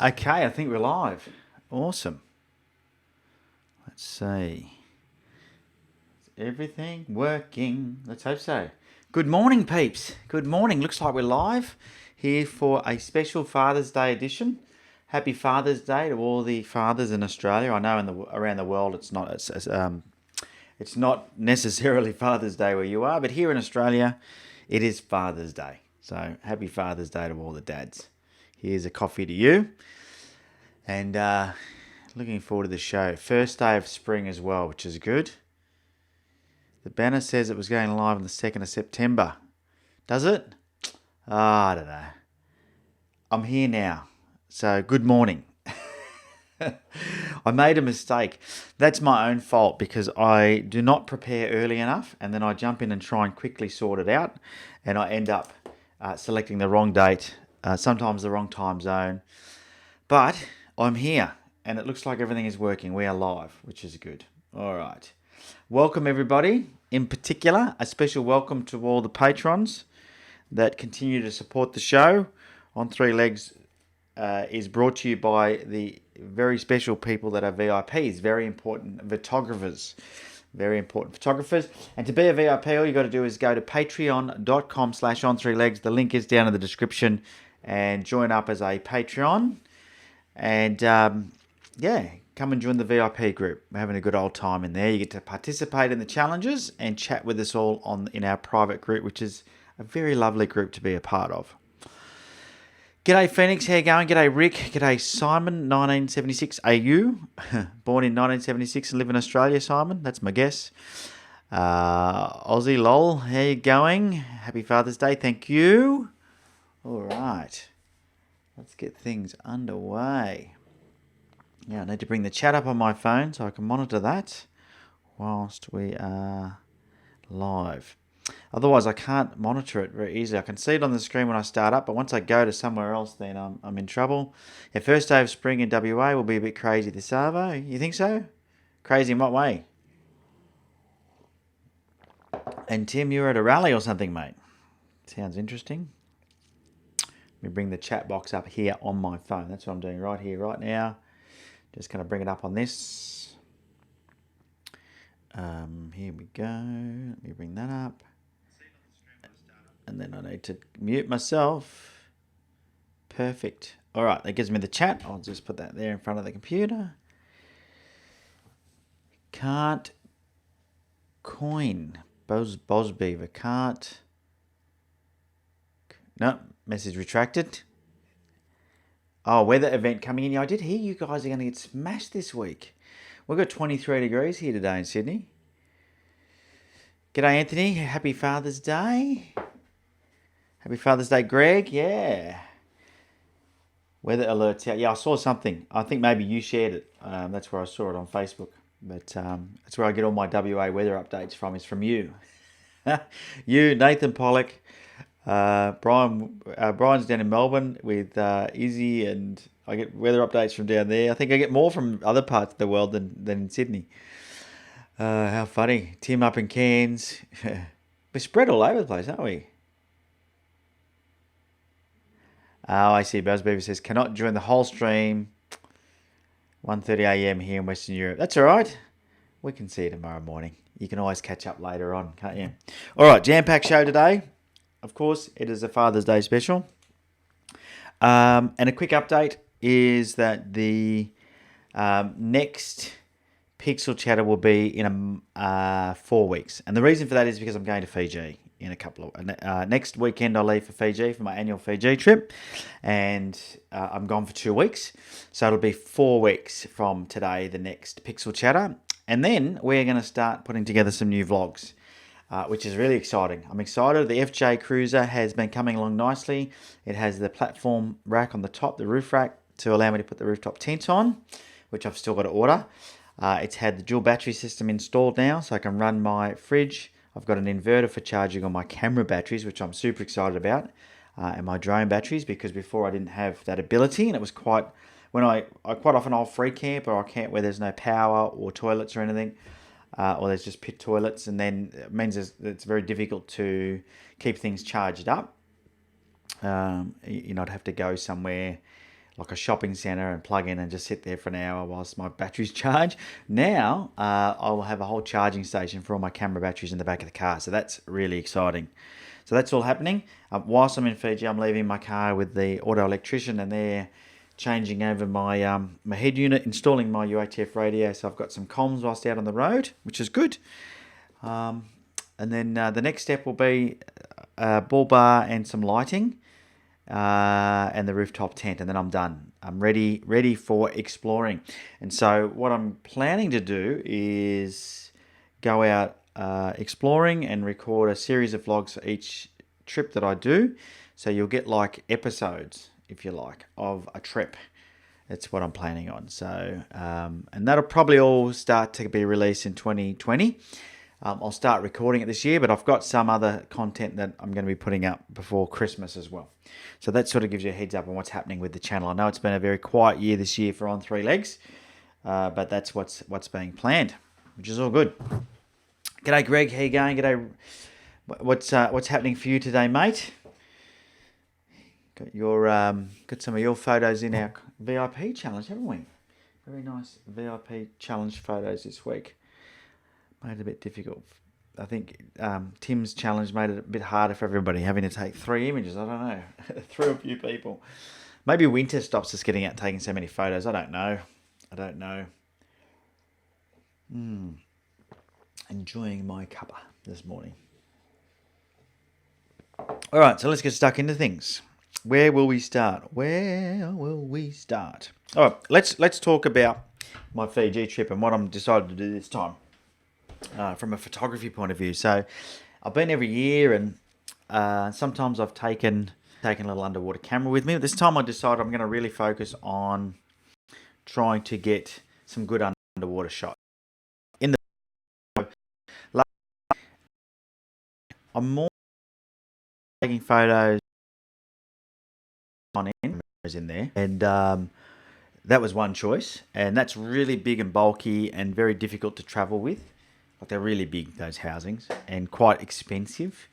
Okay, I think we're live. Awesome. Let's see. Is everything working? Let's hope so. Good morning, peeps. Good morning. Looks like we're live here for a special Father's Day edition. Happy Father's Day to all the fathers in Australia. I know around the world it's not necessarily Father's Day where you are, but here in Australia it is Father's Day. So happy Father's Day to all the dads. Here's a coffee to you. And looking forward to the show. First day of spring as well, which is good. The banner says it was going live on the 2nd of September. Does it? I don't know. I'm here now. So good morning. I made a mistake. That's my own fault because I do not prepare early enough and then I jump in and try and quickly sort it out and I end up selecting the wrong date, sometimes the wrong time zone. But I'm here and it looks like everything is working. We are live, which is good. All right. Welcome, everybody. In particular, a special welcome to all the patrons that continue to support the show. On Three Legs is brought to you by the very special people that are VIPs, very important photographers. Very important photographers. And to be a VIP, all you got to do is go to patreon.com/on3legs. The link is down in the description and join up as a Patreon. And come and join the VIP group. We're having a good old time in there. You get to participate in the challenges and chat with us all in our private group, which is a very lovely group to be a part of. G'day Phoenix, how you going? G'day Rick, g'day Simon, 1976 AU, born in 1976 and live in Australia, Simon, that's my guess. Aussie lol, how you going? Happy Father's Day, thank you. All right, let's get things underway. Yeah, I need to bring the chat up on my phone so I can monitor that whilst we are live. Otherwise, I can't monitor it very easily. I can see it on the screen when I start up, but once I go to somewhere else, then I'm in trouble. Yeah, first day of spring in WA will be a bit crazy this Arvo. You think so? Crazy in what way? And Tim, you're at a rally or something, mate. Sounds interesting. Let me bring the chat box up here on my phone. That's what I'm doing right here, right now. Just going to bring it up on this. Here we go. Let me bring that up. And then I need to mute myself. Perfect. All right, that gives me the chat. I'll just put that there in front of the computer. Can't coin. Bosbeaver can't. No, message retracted. Oh, weather event coming in. Yeah, I did hear you guys are going to get smashed this week. We've got 23 degrees here today in Sydney. G'day, Anthony. Happy Father's Day. Happy Father's Day, Greg. Yeah. Weather alerts out. Yeah, I saw something. I think maybe you shared it. That's where I saw it on Facebook. But that's where I get all my WA weather updates from, is from you. You, Nathan Pollock. Brian's down in Melbourne with Izzy, and I get weather updates from down there. I think I get more from other parts of the world than in Sydney. How funny. Tim up in Cairns. We're spread all over the place, aren't we? Oh, I see. Buzzbeaver says, cannot join the whole stream. 1:30 a.m. here in Western Europe. That's all right. We can see you tomorrow morning. You can always catch up later on, can't you? All right, jam-packed show today. Of course, it is a Father's Day special. And a quick update is that the next Pixel Chatter will be in 4 weeks. And the reason for that is because I'm going to Fiji in a couple of... next weekend I leave for Fiji for my annual Fiji trip. And I'm gone for 2 weeks. So it'll be 4 weeks from today, the next Pixel Chatter. And then we're going to start putting together some new vlogs. Which is really exciting. I'm excited. The FJ Cruiser has been coming along nicely. It has the platform rack on the top, the roof rack, to allow me to put the rooftop tent on, which I've still got to order. It's had the dual battery system installed now, so I can run my fridge. I've got an inverter for charging on my camera batteries, which I'm super excited about, and my drone batteries, because before I didn't have that ability, and it was quite... When I quite often I'll free camp, or I'll camp where there's no power or toilets or anything. Or there's just pit toilets, and then it means it's very difficult to keep things charged up. I'd have to go somewhere like a shopping centre and plug in and just sit there for an hour whilst my batteries charge. Now I will have a whole charging station for all my camera batteries in the back of the car. So that's really exciting. So that's all happening. Whilst I'm in Fiji, I'm leaving my car with the auto electrician, and they're changing over my my head unit, installing my UHF radio. So I've got some comms whilst out on the road, which is good. And then the next step will be bull bar and some lighting, and the rooftop tent, and then I'm done. I'm ready for exploring. And so what I'm planning to do is go out exploring and record a series of vlogs for each trip that I do. So you'll get like episodes, if you like, of a trip. That's what I'm planning on. So and that'll probably all start to be released in 2020. I'll start recording it this year, but I've got some other content that I'm going to be putting up before Christmas as well. So that sort of gives you a heads up on what's happening with the channel. I know it's been a very quiet year this year for On Three Legs, but that's what's being planned, which is all good. G'day, Greg. How you going? G'day. What's happening for you today, mate? Got some of your photos in our VIP challenge, haven't we? Very nice VIP challenge photos this week. Made it a bit difficult. I think Tim's challenge made it a bit harder for everybody, having to take 3 images. I don't know. Threw a few people. Maybe winter stops us getting out taking so many photos. I don't know. Enjoying my cuppa this morning. All right, so let's get stuck into things. Where will we start? All right, let's talk about my Fiji trip and what I'm decided to do this time. From a photography point of view. So I've been every year, and sometimes I've taken a little underwater camera with me. But this time I decided I'm going to really focus on trying to get some good underwater shots. I'm more taking photos on cameras in there, and that was one choice, and that's really big and bulky and very difficult to travel with. Like, they're really big, those housings, and quite expensive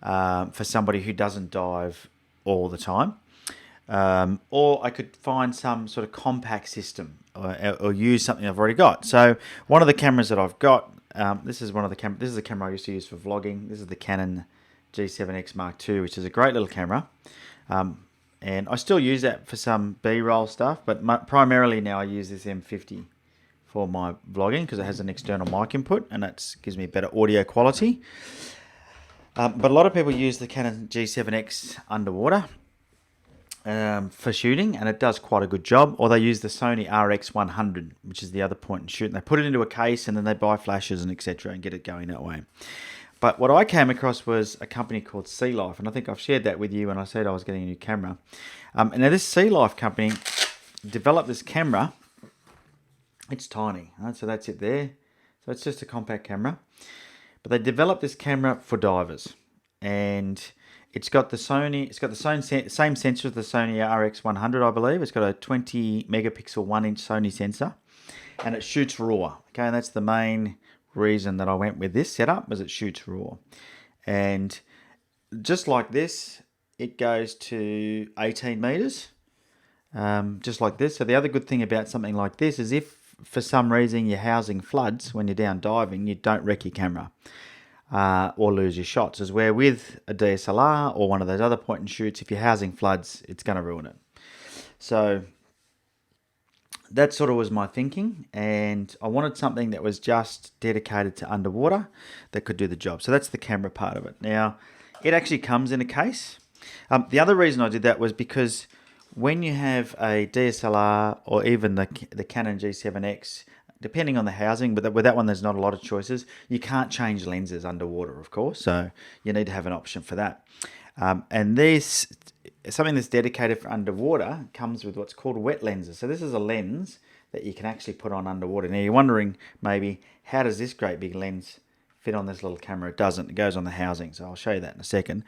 for somebody who doesn't dive all the time. Or I could find some sort of compact system or use something I've already got. So one of the cameras that I've got, this is the camera I used to use for vlogging. This is the Canon G7X Mark II, which is a great little camera. And I still use that for some B-roll stuff, but primarily now I use this M50 for my vlogging because it has an external mic input, and that gives me better audio quality. But a lot of people use the Canon G7X underwater for shooting, and it does quite a good job. Or they use the Sony RX100, which is the other point and shoot. And they put it into a case, and then they buy flashes and etc. and get it going that way. But what I came across was a company called Sea Life, and I think I've shared that with you when I said I was getting a new camera. And now this Sea Life company developed this camera. It's tiny, right? So that's it there. So it's just a compact camera. But they developed this camera for divers, and it's got the same sensor as the Sony RX100, I believe. It's got a 20 megapixel 1-inch Sony sensor, and it shoots RAW. Okay, and that's the main reason that I went with this setup, was it shoots RAW. And just like this, it goes to 18 meters, just like this. So the other good thing about something like this is if for some reason your housing floods when you're down diving, you don't wreck your camera or lose your shots. As where with a DSLR or one of those other point and shoots, if your housing floods, it's going to ruin it. So that sort of was my thinking, and I wanted something that was just dedicated to underwater that could do the job. So that's the camera part of it. Now, it actually comes in a case. The other reason I did that was because when you have a DSLR or even the Canon G7X, depending on the housing, but with that one there's not a lot of choices, you can't change lenses underwater, of course, so you need to have an option for that. And this, something that's dedicated for underwater, comes with what's called wet lenses. So this is a lens that you can actually put on underwater. Now you're wondering maybe, how does this great big lens fit on this little camera? It doesn't. It goes on the housing, so I'll show you that in a second.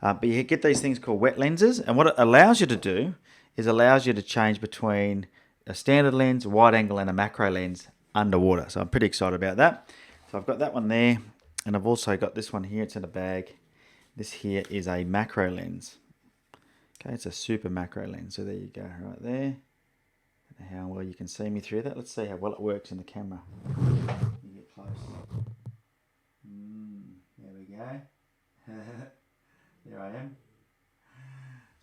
But you get these things called wet lenses, and what it allows you to do is allows you to change between a standard lens, a wide angle, and a macro lens underwater. So I'm pretty excited about that. So I've got that one there, and I've also got this one here. It's in a bag. This here is a macro lens. Okay, it's a super macro lens. So there you go, right there. I don't know how well you can see me through that. Let's see how well it works in the camera. You get close. There we go. There I am.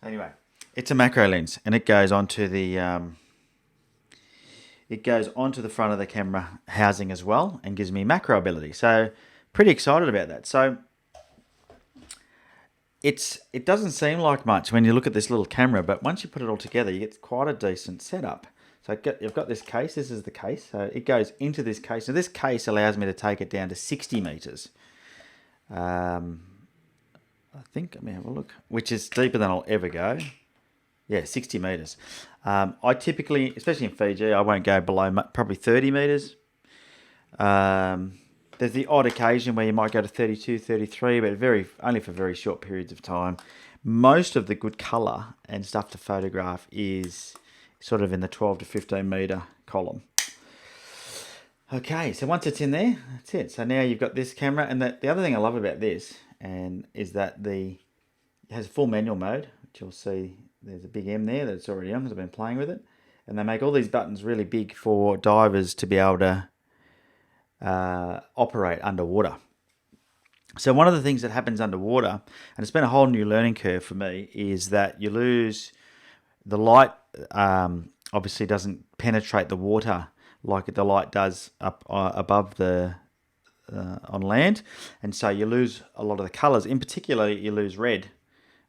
Anyway, it's a macro lens, and it goes onto the front of the camera housing as well, and gives me macro ability. So pretty excited about that. So it doesn't seem like much when you look at this little camera, but once you put it all together, you get quite a decent setup. So you've got this case. This is the case. So it goes into this case. So this case allows me to take it down to 60 meters. I think, let me have a look, which is deeper than I'll ever go. Yeah, 60 meters. I typically, especially in Fiji, I won't go below probably 30 meters. There's the odd occasion where you might go to 32, 33, but only for very short periods of time. Most of the good colour and stuff to photograph is sort of in the 12 to 15 metre column. Okay, so once it's in there, that's it. So now you've got this camera, and the other thing I love about this is that it has full manual mode, which you'll see there's a big M there that's already on because I've been playing with it. And they make all these buttons really big for divers to be able to operate underwater. So one of the things that happens underwater, and it's been a whole new learning curve for me, is that you lose the light. Obviously doesn't penetrate the water like the light does up above the on land, and so you lose a lot of the colours. In particular, you lose red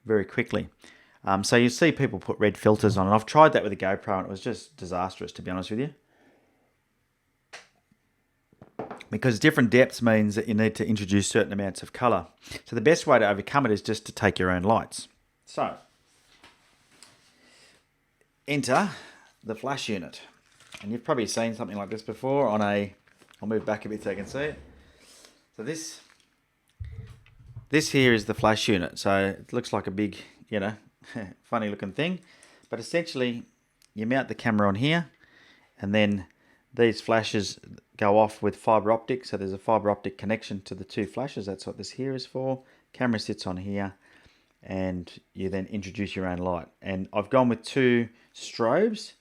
very quickly. So you see people put red filters on, and I've tried that with a GoPro, and it was just disastrous, to be honest with you. Because different depths means that you need to introduce certain amounts of colour. So the best way to overcome it is just to take your own lights. So, enter the flash unit. And you've probably seen something like this before on I'll move back a bit so you can see it. So this here is the flash unit. So it looks like a big, funny looking thing. But essentially, you mount the camera on here, and then these flashes go off with fibre optic. So there's a fibre optic connection to the two flashes. That's what this here is for. Camera sits on here, and you then introduce your own light. And I've gone with two strobes.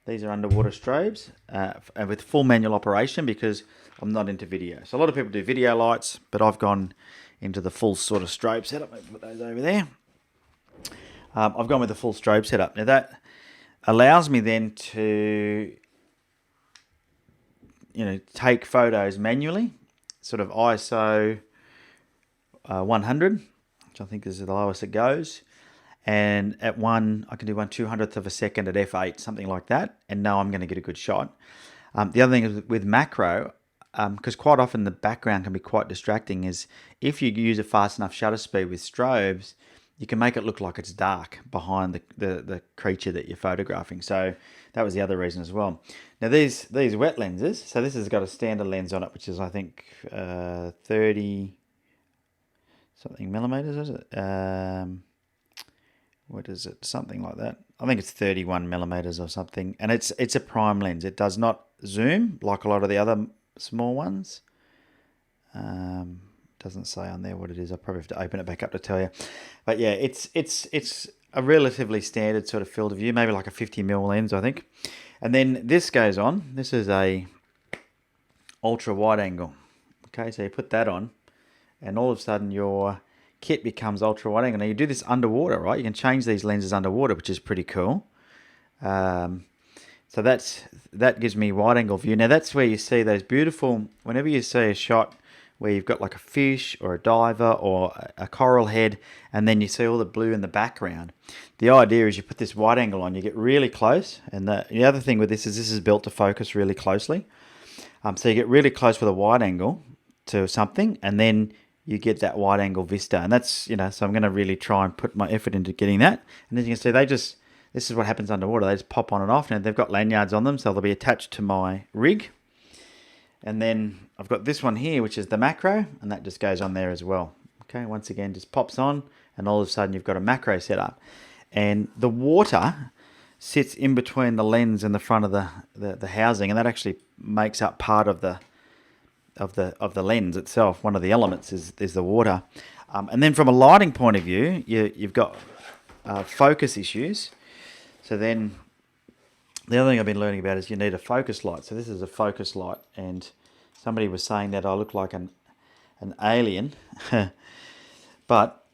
These are underwater strobes and with full manual operation because I'm not into video. So a lot of people do video lights, but I've gone into the full sort of strobe setup. Let me put those over there. I've gone with the full strobe setup. Now that allows me then to take photos manually, sort of ISO 100, which I think is the lowest it goes. And at I can do 1/200th of a second at f8, something like that, and know I'm going to get a good shot. The other thing is with macro, because quite often the background can be quite distracting, is if you use a fast enough shutter speed with strobes, you can make it look like it's dark behind the creature that you're photographing. So that was the other reason as well. Now these wet lenses, so this has got a standard lens on it, which is I think 30 something millimeters, is it? What is it? Something like that. I think it's 31 millimeters or something. And it's a prime lens. It does not zoom like a lot of the other small ones. Doesn't say on there what it is. I probably have to open it back up to tell you. But yeah, it's a relatively standard sort of field of view, maybe like a 50mm lens, I think. And then this goes on. This is a ultra wide angle. Okay, so you put that on, and all of a sudden your kit becomes ultra wide angle. Now you do this underwater, right? You can change these lenses underwater, which is pretty cool. So that gives me wide angle view. Now that's where you see those beautiful, whenever you see a shot where you've got like a fish or a diver or a coral head, and then you see all the blue in the background. The idea is you put this wide angle on, you get really close. And the other thing with this is built to focus really closely. So you get really close with a wide angle to something, and then you get that wide angle vista. And that's, so I'm going to really try and put my effort into getting that. And as you can see, this is what happens underwater. They just pop on and off. Now they've got lanyards on them, so they'll be attached to my rig. And then I've got this one here, which is the macro, and that just goes on there as well. Okay, once again, just pops on, and all of a sudden you've got a macro set up. And the water sits in between the lens and the front of the housing, and that actually makes up part of the lens itself. One of the elements is the water. And then from a lighting point of view, you've got focus issues. So then the other thing I've been learning about is you need a focus light. So this is a focus light, and somebody was saying that I look like an alien. But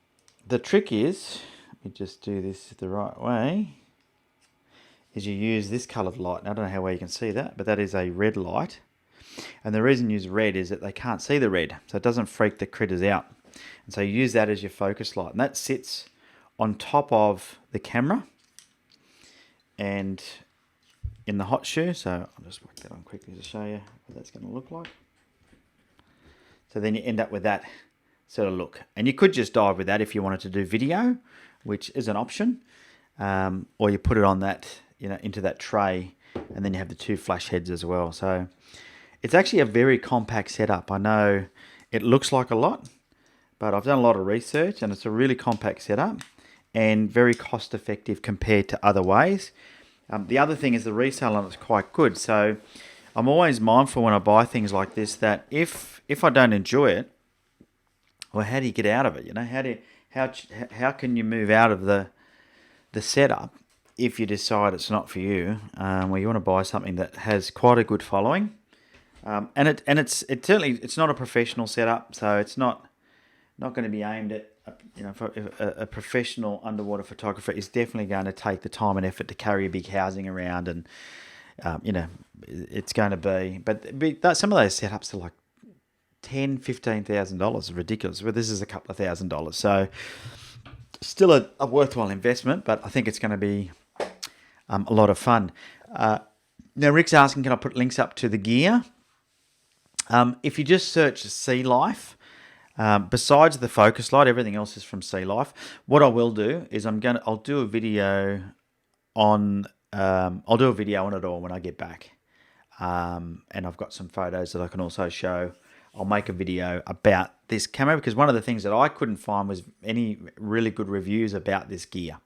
the trick is, let me just do this the right way, is you use this coloured light. Now, I don't know how well you can see that, but that is a red light. And the reason you use red is that they can't see the red, so it doesn't freak the critters out. And so you use that as your focus light, and that sits on top of the camera and in the hot shoe. So I'll just work that on quickly to show you what that's going to look like. So then you end up with that sort of look, and you could just dive with that if you wanted to do video, which is an option, or you put it on that, into that tray, and then you have the two flash heads as well. So it's actually a very compact setup. I know it looks like a lot, but I've done a lot of research, and it's a really compact setup and very cost effective compared to other ways. The other thing is the resale on it's quite good. So I'm always mindful when I buy things like this that if I don't enjoy it, well, how do you get out of it? How can you move out of the setup if you decide it's not for you? Well, you want to buy something that has quite a good following, and it's certainly it's not a professional setup, so it's not going to be aimed at for a professional underwater photographer is definitely going to take the time and effort to carry a big housing around, and it's going to be. But some of those setups are like $10,000-$15,000, ridiculous. But this is a couple of $1,000s, so still a worthwhile investment. But I think it's going to be a lot of fun. Now Rick's asking, can I put links up to the gear? If you just search Sea Life, besides the focus light, everything else is from Sea Life. What I will do is I'll do a video on it all when I get back, and I've got some photos that I can also show. I'll make a video about this camera, because one of the things that I couldn't find was any really good reviews about this gear.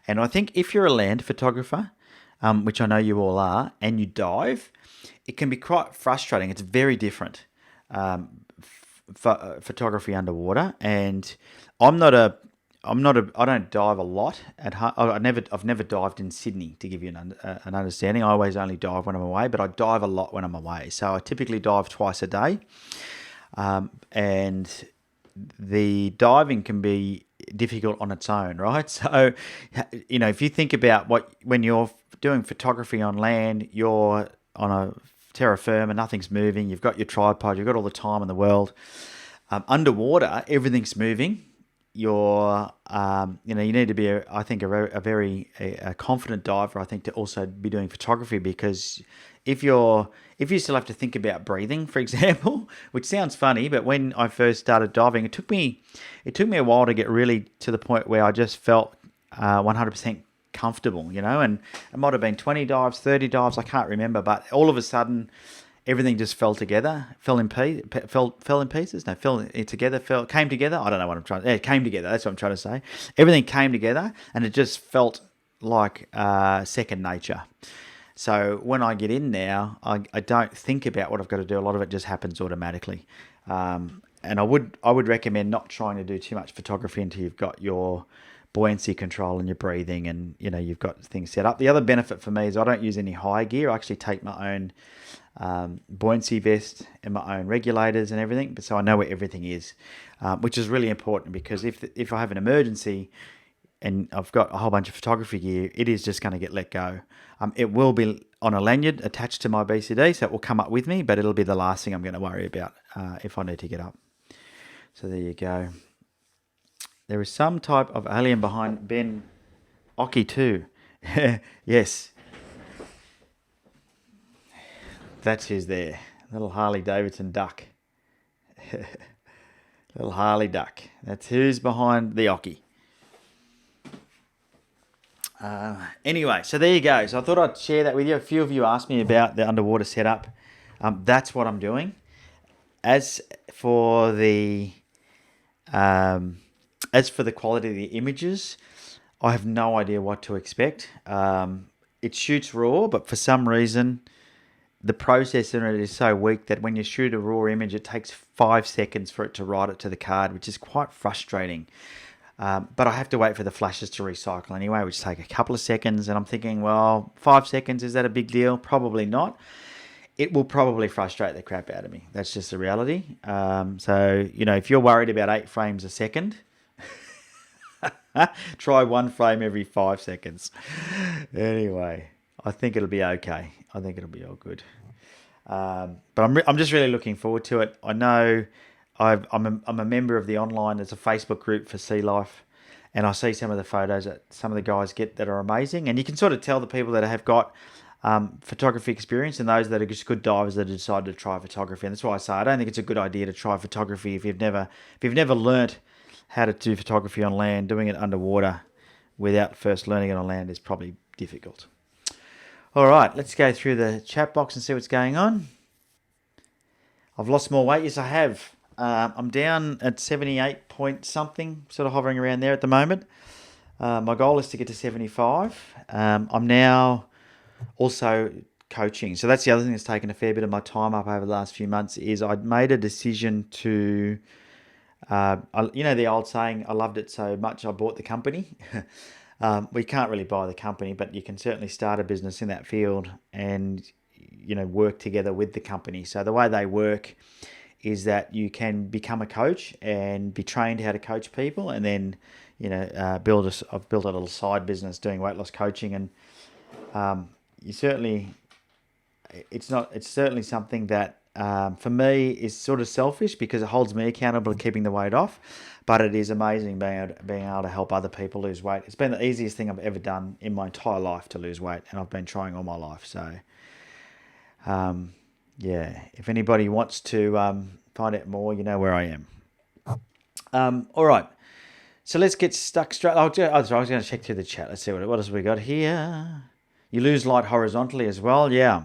And I think if you're a land photographer, which I know you all are, and you dive, it can be quite frustrating. It's very different. Photography underwater, and I don't dive a lot at home. I've never dived in Sydney, to give you an understanding. I always only dive when I'm away, but I dive a lot when I'm away. So I typically dive twice a day, and the diving can be difficult on its own, right? So, if you think about when you're doing photography on land, you're on a terra firma, nothing's moving. You've got your tripod. You've got all the time in the world. Underwater, everything's moving. You need to be, I think, a very confident diver, I think, to also be doing photography, because if you still have to think about breathing, for example, which sounds funny, but when I first started diving, it took me a while to get really to the point where I just felt 100% comfortable, and it might have been 20 dives, 30 dives, I can't remember, but all of a sudden everything just fell together, came together. I don't know what I'm trying to say. It came together. That's what I'm trying to say. Everything came together, and it just felt like second nature. So when I get in now, I don't think about what I've got to do. A lot of it just happens automatically. And I would recommend not trying to do too much photography until you've got your buoyancy control and your breathing, and you've got things set up. The other benefit for me is I don't use any high gear. I actually take my own buoyancy vest and my own regulators and everything, but so I know where everything is, which is really important, because if I have an emergency and I've got a whole bunch of photography gear, it is just going to get let go. It will be on a lanyard attached to my BCD, so it will come up with me, but it'll be the last thing I'm going to worry about if I need to get up. So there you go. There is some type of alien behind Ben Oki too. Yes. That's who's there. Little Harley Davidson duck. Little Harley duck. That's who's behind the Oki. Anyway, so there you go. So I thought I'd share that with you. A few of you asked me about the underwater setup. That's what I'm doing. As for the quality of the images, I have no idea what to expect. It shoots raw, but for some reason, the processor in it is so weak that when you shoot a raw image, it takes 5 seconds for it to write it to the card, which is quite frustrating. But I have to wait for the flashes to recycle anyway, which take a couple of seconds. And I'm thinking, well, 5 seconds, is that a big deal? Probably not. It will probably frustrate the crap out of me. That's just the reality. So, if you're worried about 8 frames a second, try 1 frame every 5 seconds. Anyway, I think it'll be okay. I think it'll be all good. But I'm just really looking forward to it. I know I'm a member of the online. There's a Facebook group for sea life, and I see some of the photos that some of the guys get that are amazing. And you can sort of tell the people that have got photography experience and those that are just good divers that have decided to try photography. And that's why I say I don't think it's a good idea to try photography if you've never learnt how to do photography on land. Doing it underwater without first learning it on land is probably difficult. All right, let's go through the chat box and see what's going on. I've lost more weight. Yes, I have. I'm down at 78 point something, sort of hovering around there at the moment. My goal is to get to 75. I'm now also coaching. So that's the other thing that's taken a fair bit of my time up over the last few months is I made a decision to, the old saying, I loved it so much I bought the company. We can't really buy the company, but you can certainly start a business in that field and, work together with the company. So the way they work is that you can become a coach and be trained how to coach people, and then, I've built a little side business doing weight loss coaching, and it's certainly something that for me is sort of selfish because it holds me accountable to keeping the weight off, but it is amazing being able to help other people lose weight. It's been the easiest thing I've ever done in my entire life to lose weight, and I've been trying all my life. So, if anybody wants to find out more, you know where I am. All right. So let's get stuck straight. I was going to check through the chat. Let's see what else we got here. You lose light horizontally as well. Yeah.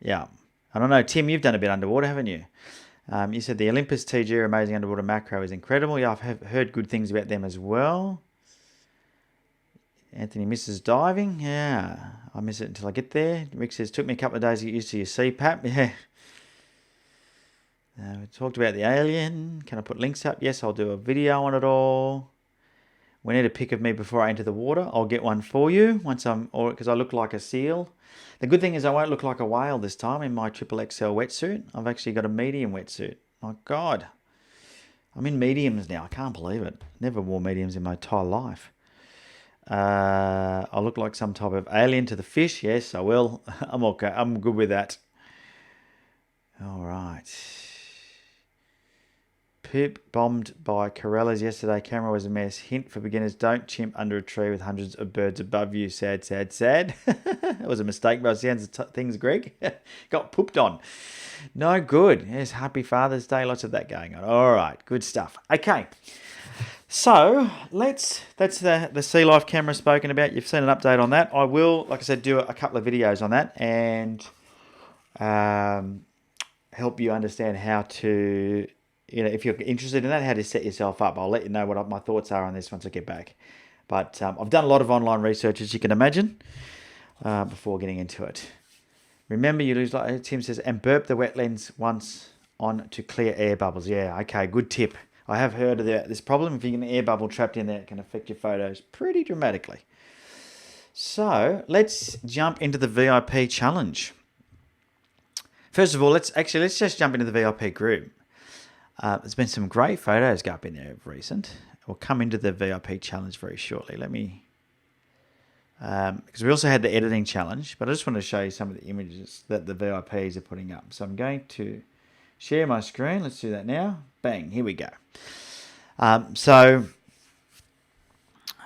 I don't know, Tim, you've done a bit underwater, haven't you? You said the Olympus TG amazing underwater macro is incredible. Yeah, I've heard good things about them as well. Anthony misses diving. Yeah, I miss it until I get there. Rick says, took me a couple of days to get used to your CPAP. Yeah. We talked about the alien. Can I put links up? Yes, I'll do a video on it all. We need a pic of me before I enter the water. I'll get one for you because I look like a seal. The good thing is I won't look like a whale this time in my XXL wetsuit. I've actually got a medium wetsuit. My God. I'm in mediums now. I can't believe it. Never wore mediums in my entire life. I look like some type of alien to the fish. Yes, I will. I'm okay. I'm good with that. All right. Pip bombed by Corellas yesterday. Camera was a mess. Hint for beginners: don't chimp under a tree with hundreds of birds above you. Sad, sad, sad. It was a mistake by the sounds of things, Greg. Got pooped on. No good. Yes, happy Father's Day. Lots of that going on. All right, good stuff. Okay, so that's the Sea Life camera spoken about. You've seen an update on that. I will, like I said, do a couple of videos on that and help you understand how to. If you're interested in that, how to set yourself up. I'll let you know what my thoughts are on this once I get back. But I've done a lot of online research, as you can imagine, before getting into it. Remember, you lose, like Tim says, and burp the wet lens once on to clear air bubbles. Yeah, okay, good tip. I have heard of this problem. If you get an air bubble trapped in there, it can affect your photos pretty dramatically. So let's jump into the VIP challenge. First of all, let's just jump into the VIP group. There's been some great photos go up in there of recent. We'll come into the VIP challenge very shortly. Let me, because we also had the editing challenge, but I just want to show you some of the images that the VIPs are putting up. So I'm going to share my screen. Let's do that now. Bang, here we go.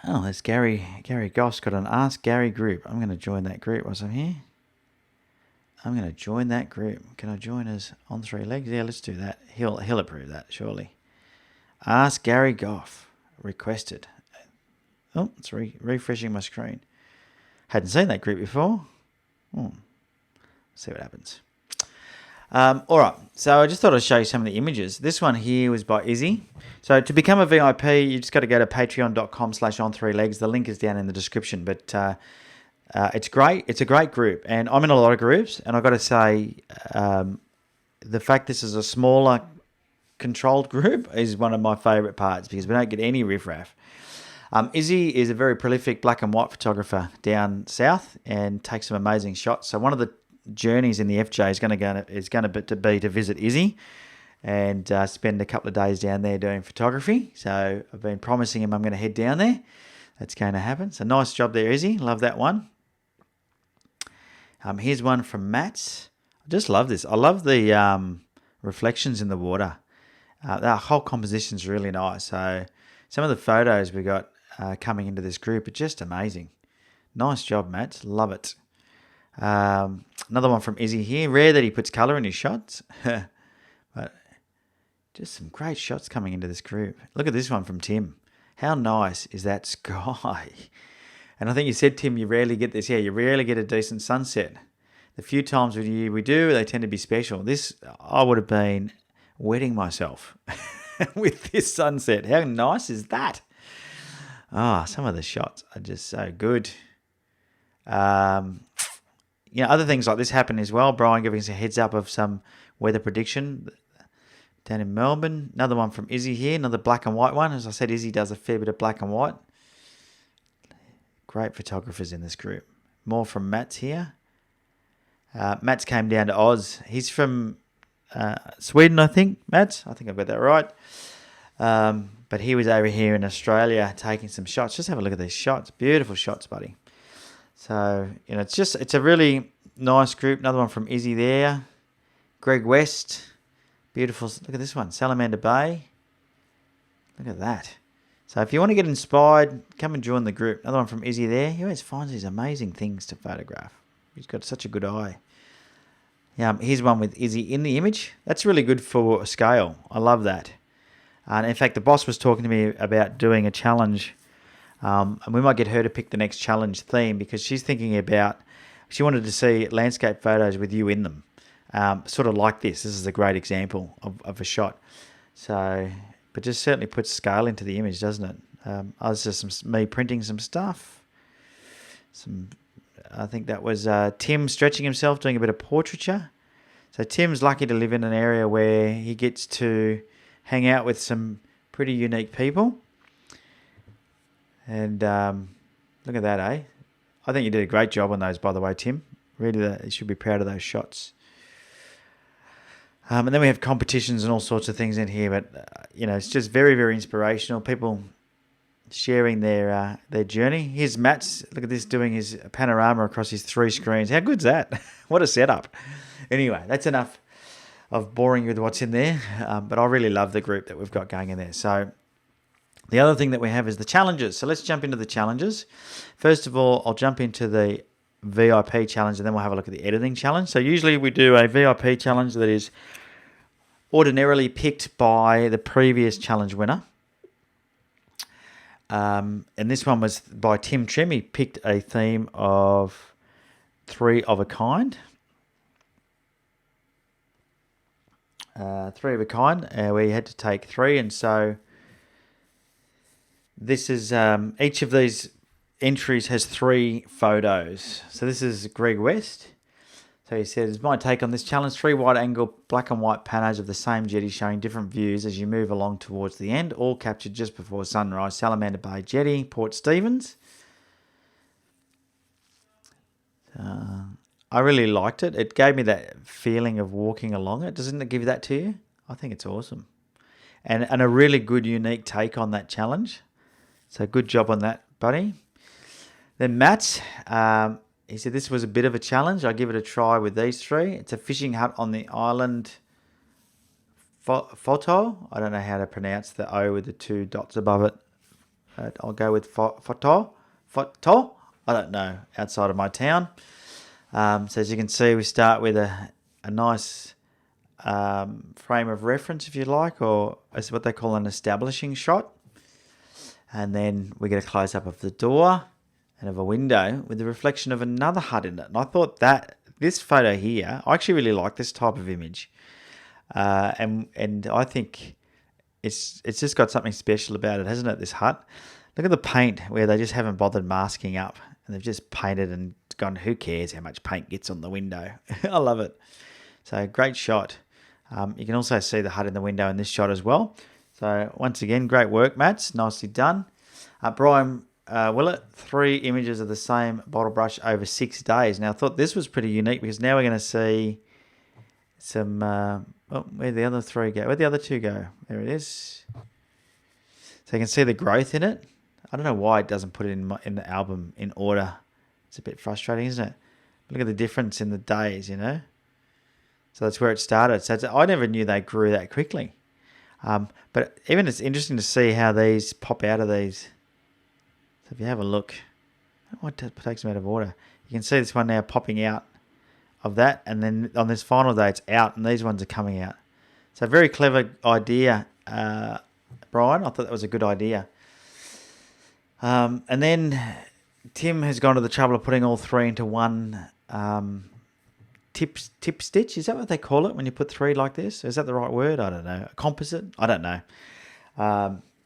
There's Gary Goss got an Ask Gary group. I'm going to join that group whilst I'm here. I'm going to join that group. Can I join us on 3 legs? Yeah, let's do that. He'll approve that, surely. Ask Gary Goff. Requested. Oh, it's refreshing my screen. Hadn't seen that group before. See what happens. All right, so I just thought I'd show you some of the images. This one here was by Izzy. So to become a VIP, you just got to go to patreon.com/on3legs. The link is down in the description, but it's great. It's a great group, and I'm in a lot of groups, and I've got to say the fact this is a smaller controlled group is one of my favourite parts because we don't get any riffraff. Izzy is a very prolific black and white photographer down south and takes some amazing shots. So one of the journeys in the FJ is going to be to visit Izzy and spend a couple of days down there doing photography. So I've been promising him I'm going to head down there. That's going to happen. So nice job there, Izzy. Love that one. Here's one from Matt. I just love this. I love the reflections in the water. That whole composition's really nice. So some of the photos we got coming into this group are just amazing. Nice job, Matt. Love it. Another one from Izzy here. Rare that he puts colour in his shots. But just some great shots coming into this group. Look at this one from Tim. How nice is that sky? And I think you said, Tim, you rarely get this. Yeah, you rarely get a decent sunset. The few times we do, they tend to be special. This, I would have been wetting myself with this sunset. How nice is that? Some of the shots are just so good. Other things like this happen as well. Brian giving us a heads up of some weather prediction down in Melbourne. Another one from Izzy here, another black and white one. As I said, Izzy does a fair bit of black and white. Great photographers in this group. More from Matt's here. Matt's came down to Oz. He's from Sweden, I think, Matt. I think I've got that right. But he was over here in Australia taking some shots. Just have a look at these shots. Beautiful shots, buddy. So, it's a really nice group. Another one from Izzy there. Greg West. Beautiful. Look at this one. Salamander Bay. Look at that. So if you want to get inspired, come and join the group. Another one from Izzy there. He always finds these amazing things to photograph. He's got such a good eye. Here's one with Izzy in the image. That's really good for scale. I love that. And in fact, the boss was talking to me about doing a challenge. And we might get her to pick the next challenge theme because she's thinking about, she wanted to see landscape photos with you in them. Sort of like this. This is a great example of a shot. So, but just certainly puts scale into the image, doesn't it? I was just me printing some stuff. I think that was Tim stretching himself, doing a bit of portraiture. So Tim's lucky to live in an area where he gets to hang out with some pretty unique people. And look at that, eh? I think you did a great job on those, by the way, Tim. Really, you should be proud of those shots. And then we have competitions and all sorts of things in here. But, it's just very, very inspirational. People sharing their journey. Here's Matt's, look at this, doing his panorama across his 3 screens. How good's that? What a setup. Anyway, that's enough of boring you with what's in there. But I really love the group that we've got going in there. So the other thing that we have is the challenges. So let's jump into the challenges. First of all, I'll jump into the VIP challenge and then we'll have a look at the editing challenge. So usually we do a VIP challenge that is ordinarily picked by the previous challenge winner. And this one was by Tim Trim. He picked a theme of 3 of a kind. 3 of a kind, where you had to take 3. And so this is, each of these entries has 3 photos. So this is Greg West. So he says, my take on this challenge, 3 wide-angle black and white panos of the same jetty showing different views as you move along towards the end, all captured just before sunrise. Salamander Bay Jetty, Port Stephens. I really liked it. It gave me that feeling of walking along it. Doesn't it give you that to you? I think it's awesome. And a really good, unique take on that challenge. So good job on that, buddy. Then Matt, he said this was a bit of a challenge. I'll give it a try with these 3. It's a fishing hut on the island Photo. I don't know how to pronounce the O with the 2 dots above it. I'll go with Photo. I don't know, outside of my town. So as you can see, we start with a nice frame of reference, if you like, or it's what they call an establishing shot. And then we get a close-up of the door and of a window with the reflection of another hut in it. And I thought that this photo here, I actually really like this type of image. And I think it's just got something special about it, hasn't it, this hut? Look at the paint where they just haven't bothered masking up. And they've just painted and gone, who cares how much paint gets on the window? I love it. So great shot. You can also see the hut in the window in this shot as well. So once again, great work, Matt. Nicely done. Brian Willett, 3 images of the same bottle brush over 6 days. Now, I thought this was pretty unique because now we're going to see some... where'd the other 3 go? Where'd the other 2 go? There it is. So you can see the growth in it. I don't know why it doesn't put it in the album in order. It's a bit frustrating, isn't it? Look at the difference in the days, you know? So that's where it started. So I never knew they grew that quickly. But even it's interesting to see how these pop out of these. So if you have a look, what takes them out of order? You can see this one now popping out of that, and then on this final day it's out, and these ones are coming out. So very clever idea, Brian. I thought that was a good idea. And then Tim has gone to the trouble of putting all 3 into one tip stitch. Is that what they call it when you put 3 like this? Is that the right word? I don't know. A composite? I don't know.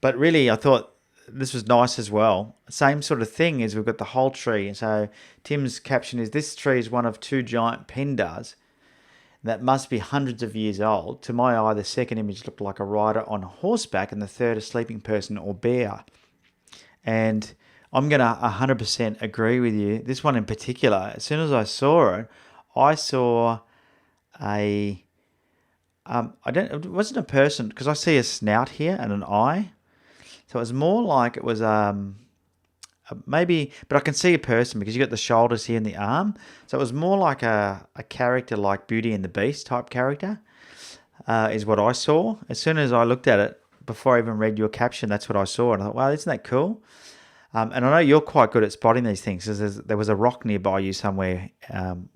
But really, I thought this was nice as well. Same sort of thing as we've got the whole tree. And so Tim's caption is, "This tree is one of 2 giant pendars that must be hundreds of years old. To my eye, the second image looked like a rider on horseback and the third a sleeping person or bear." And I'm going to 100% agree with you. This one in particular, as soon as I saw it, I saw it wasn't a person, because I see a snout here and an eye. So it was more like it was maybe, but I can see a person because you got the shoulders here and the arm. So it was more like a character like Beauty and the Beast type character, is what I saw. As soon as I looked at it, before I even read your caption, that's what I saw. And I thought, wow, isn't that cool? And I know you're quite good at spotting these things. There was a rock nearby you somewhere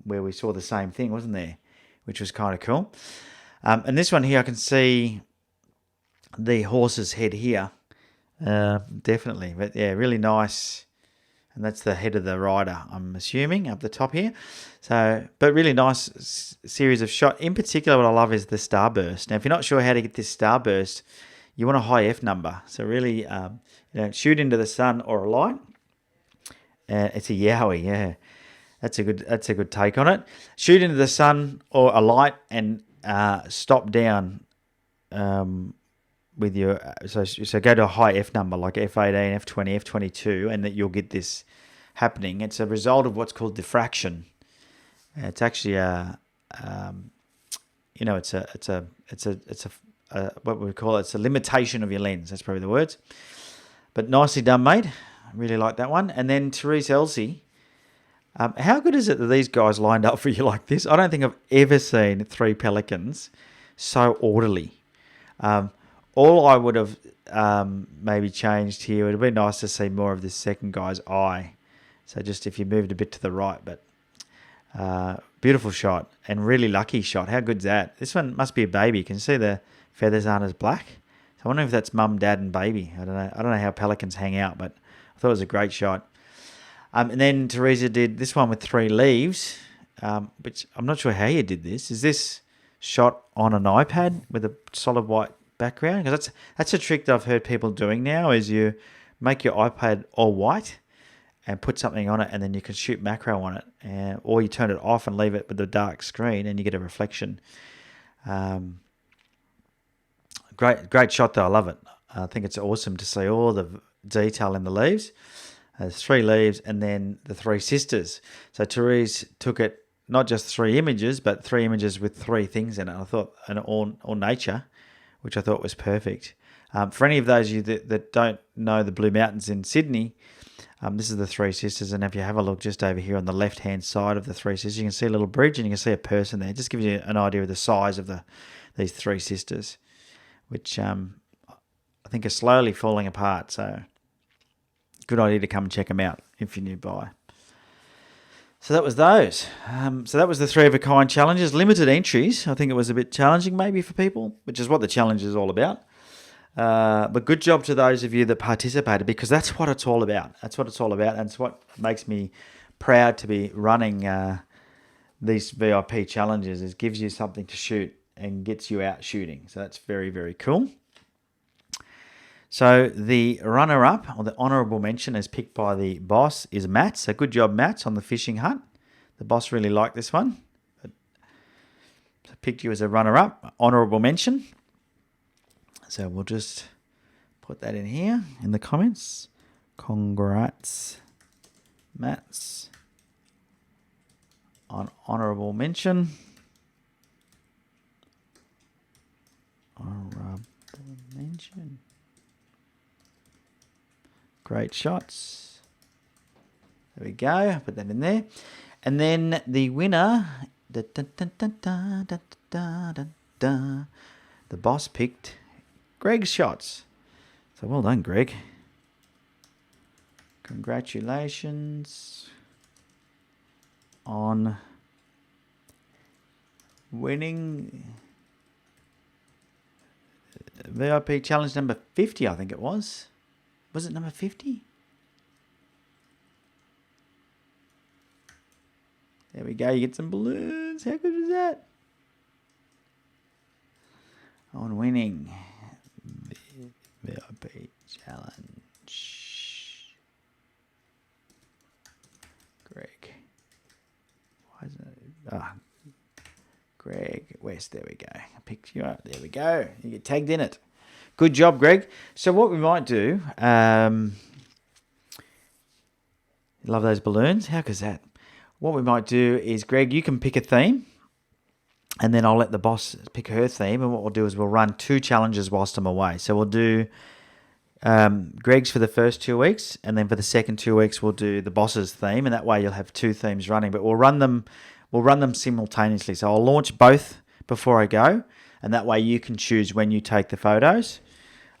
where we saw the same thing, wasn't there? Which was kind of cool. And this one here, I can see the horse's head here. Definitely. But yeah, really nice. And that's the head of the rider, I'm assuming, up the top here. So, but really nice series of shots. In particular, what I love is the starburst. Now, if you're not sure how to get this starburst, you want a high F number. So really, shoot into the sun or a light. It's a yowie, yeah. That's a good take on it. Shoot into the sun or a light and stop down with your so go to a high F number like F18, F20, F22, and that you'll get this happening. It's a result of what's called diffraction. It's actually it's what we call it. It's a limitation of your lens. That's probably the words. But nicely done, mate. I really like that one. And then Therese Elsey. How good is it that these guys lined up for you like this? I don't think I've ever seen 3 pelicans so orderly. All I would have maybe changed here, it would have been nice to see more of this second guy's eye. So just if you moved a bit to the right, but beautiful shot and really lucky shot. How good's that? This one must be a baby. You can see the feathers aren't as black. So I wonder if that's mum, dad, and baby. I don't know how pelicans hang out, but I thought it was a great shot. And then Teresa did this one with 3 leaves, which I'm not sure how you did this. Is this shot on an iPad with a solid white background? Because that's a trick that I've heard people doing now, is you make your iPad all white and put something on it, and then you can shoot macro on it, or you turn it off and leave it with a dark screen, and you get a reflection. Great shot though. I love it. I think it's awesome to see all the detail in the leaves. There's 3 leaves and then the 3 sisters. So Therese took it, not just 3 images, but 3 images with 3 things in it. I thought, and all nature, which I thought was perfect. For any of those of you that don't know the Blue Mountains in Sydney, this is the 3 sisters. And if you have a look just over here on the left-hand side of the 3 sisters, you can see a little bridge and you can see a person there. It just gives you an idea of the size of these 3 sisters, which I think are slowly falling apart. So good idea to come and check them out if you're nearby. So that was those. So that was the 3 of a kind challenges. Limited entries. I think it was a bit challenging maybe for people, which is what the challenge is all about. But good job to those of you that participated, because that's what it's all about. That's what it's all about, and it's what makes me proud to be running these VIP challenges. It gives you something to shoot and gets you out shooting. So that's very, very cool. So the runner-up, or the honourable mention, as picked by the boss, is Matt. So good job, Matt, on the fishing hut. The boss really liked this one. So picked you as a runner-up, honourable mention. So we'll just put that in here in the comments. Congrats, Mats. On honourable mention. Honourable mention. Great shots. There we go. Put that in there. And then the winner, the boss picked Greg's shots. So well done, Greg. Congratulations on winning VIP challenge number 50, I think it was. Was it number 50? There we go. You get some balloons. How good is that? On winning VIP challenge. Greg. Why isn't it? Greg West. There we go. I picked you up. There we go. You get tagged in it. Good job, Greg. So what we might do, love those balloons. How good's that? What we might do is, Greg, you can pick a theme, and then I'll let the boss pick her theme. And what we'll do is we'll run 2 challenges whilst I'm away. So we'll do Greg's for the first 2 weeks, and then for the second 2 weeks we'll do the boss's theme, and that way you'll have 2 themes running. But we'll run them simultaneously. So I'll launch both before I go, and that way you can choose when you take the photos.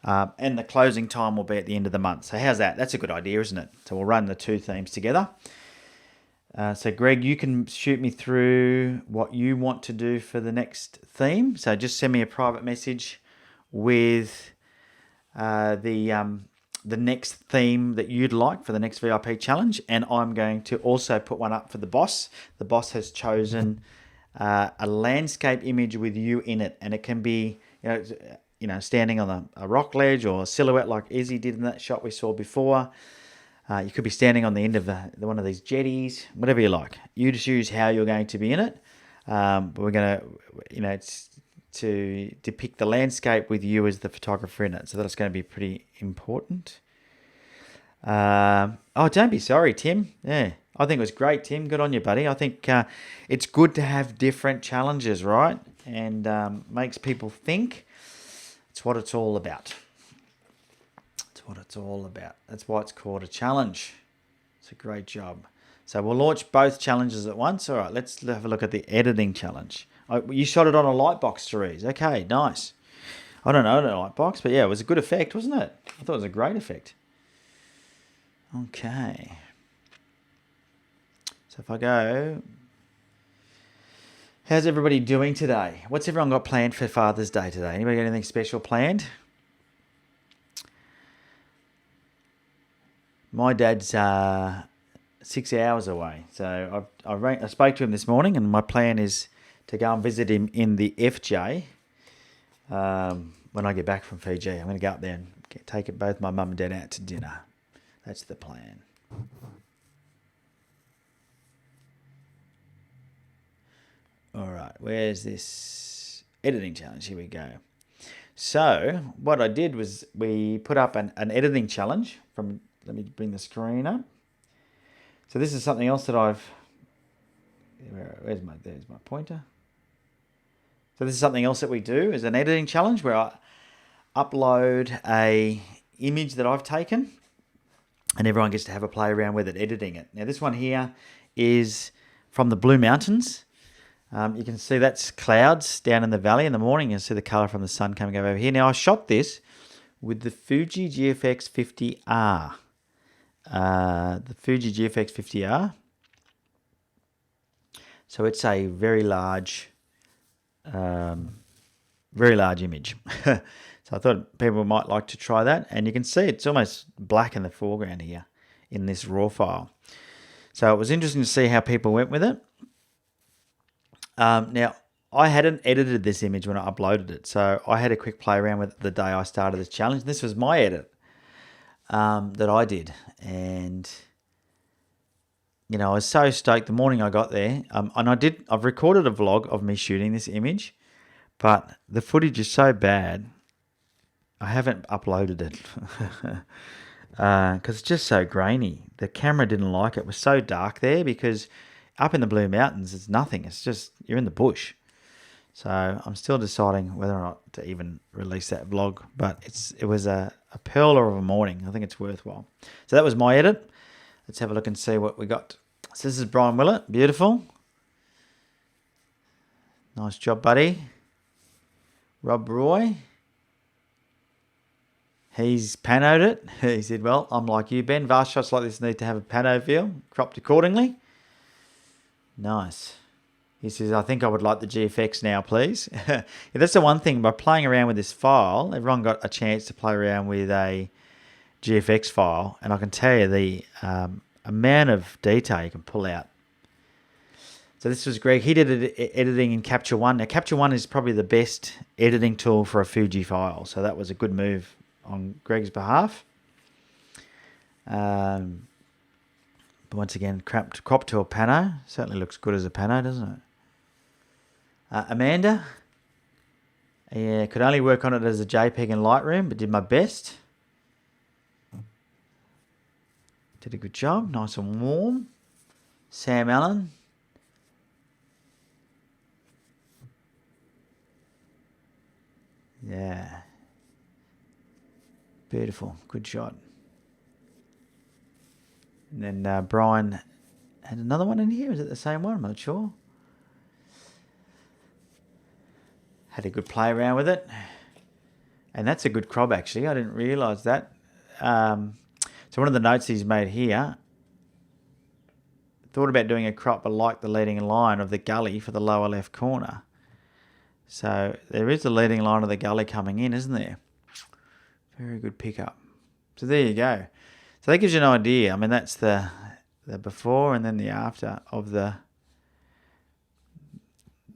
And the closing time will be at the end of the month. So how's that? That's a good idea, isn't it? So we'll run the 2 themes together. So Greg, you can shoot me through what you want to do for the next theme. So just send me a private message with the next theme that you'd like for the next VIP challenge, and I'm going to also put one up for the boss. The boss has chosen a landscape image with you in it, and it can be standing on a rock ledge or a silhouette like Izzy did in that shot we saw before. You could be standing on the end of one of these jetties, whatever you like. You choose how you're going to be in it. But we're going to, to depict the landscape with you as the photographer in it. So that's going to be pretty important. Don't be sorry, Tim. Yeah, I think it was great, Tim. Good on you, buddy. I think it's good to have different challenges, right? And makes people think. It's what it's all about. What it's all about. That's why it's called a challenge. It's a great job. So we'll launch both challenges at once. All right, let's have a look at the editing challenge. You shot it on a Lightbox, Therese. Okay, nice. I don't know a Lightbox, but yeah, it was a good effect, wasn't it? I thought it was a great effect. Okay. So if I go, how's everybody doing today? What's everyone got planned for Father's Day today? Anybody got anything special planned? My dad's 6 hours away, so I spoke to him this morning, and my plan is to go and visit him in the FJ when I get back from Fiji. I'm going to go up there and take both my mum and dad out to dinner. That's the plan. All right, where's this editing challenge? Here we go. So what I did was we put up an editing challenge from... Let me bring the screen up. So this is something else that there's my pointer. So this is something else that we do is an editing challenge where I upload a image that I've taken, and everyone gets to have a play around with it, editing it. Now this one here is from the Blue Mountains. You can see that's clouds down in the valley in the morning. You can see the colour from the sun coming over here. Now I shot this with the Fuji GFX 50R. The Fuji GFX 50R. So it's a very large image. So I thought people might like to try that. And you can see it's almost black in the foreground here in this raw file. So it was interesting to see how people went with it. Now, I hadn't edited this image when I uploaded it. So I had a quick play around with it the day I started this challenge. This was my edit that I did. And, I was so stoked the morning I got there. And I've recorded a vlog of me shooting this image. But the footage is so bad, I haven't uploaded it. because it's just so grainy. The camera didn't like it. It was so dark there because up in the Blue Mountains, it's nothing. It's just, you're in the bush. So I'm still deciding whether or not to even release that vlog, but it was a pearler of a morning. I think it's worthwhile. So that was my edit. Let's have a look and see what we got. So this is Brian Willett. Beautiful. Nice job, buddy. Rob Roy. He's panoed it. He said, well, I'm like you, Ben. Vast shots like this need to have a pano feel. Cropped accordingly. Nice. He says, I think I would like the GFX now, please. Yeah, that's the one thing. By playing around with this file, everyone got a chance to play around with a GFX file. And I can tell you the amount of detail you can pull out. So this was Greg. He did editing in Capture One. Now, Capture One is probably the best editing tool for a Fuji file. So that was a good move on Greg's behalf. But once again, crop to a pano. Certainly looks good as a pano, doesn't it? Amanda. Yeah, could only work on it as a JPEG in Lightroom, but did my best. Did a good job. Nice and warm. Sam Allen. Yeah. Beautiful. Good shot. And then Brian had another one in here. Is it the same one? I'm not sure. Had a good play around with it. And that's a good crop, actually. I didn't realise that. So one of the notes he's made here, thought about doing a crop but liked the leading line of the gully for the lower left corner. So there is the leading line of the gully coming in, isn't there? Very good pickup. So there you go. So that gives you an idea. I mean, that's the before and then the after of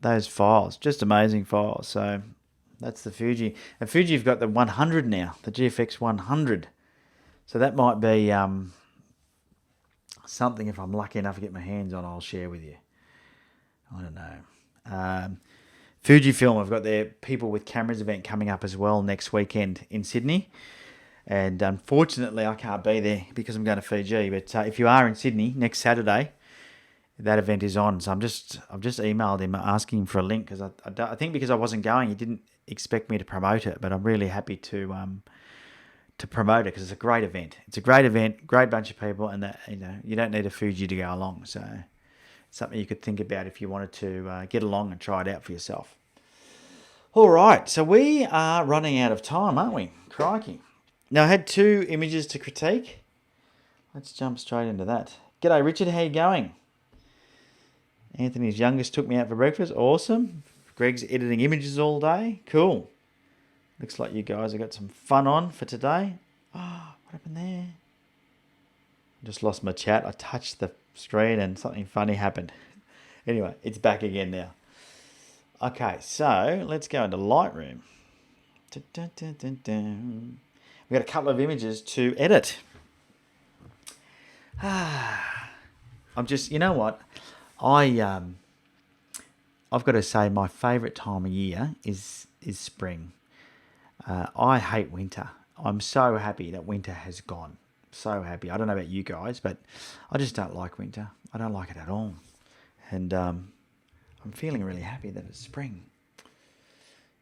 those files. Just amazing files. So that's the Fuji. And Fuji, you've got the 100 now, the GFX 100. So that might be something, if I'm lucky enough to get my hands on, I'll share with you. I don't know. Fujifilm, I've got their People with Cameras event coming up as well next weekend in Sydney. And unfortunately, I can't be there because I'm going to Fiji. But if you are in Sydney next Saturday, that event is on. So I've just emailed him asking him for a link because I think because I wasn't going, he didn't expect me to promote it. But I'm really happy to promote it because it's a great event. It's a great event, great bunch of people, and that, you don't need a Fuji to go along. So it's something you could think about if you wanted to get along and try it out for yourself. All right, so we are running out of time, aren't we? Crikey. Now, I had 2 images to critique. Let's jump straight into that. G'day, Richard. How you going? Anthony's youngest took me out for breakfast. Awesome. Greg's editing images all day. Cool. Looks like you guys have got some fun on for today. Oh, what happened there? I just lost my chat. I touched the screen and something funny happened. Anyway, it's back again now. Okay, so let's go into Lightroom. We've got a couple of images to edit. I'm just, you know what? I've got to say my favourite time of year is spring. I hate winter. I'm so happy that winter has gone. So happy. I don't know about you guys, but I just don't like winter. I don't like it at all. And I'm feeling really happy that it's spring.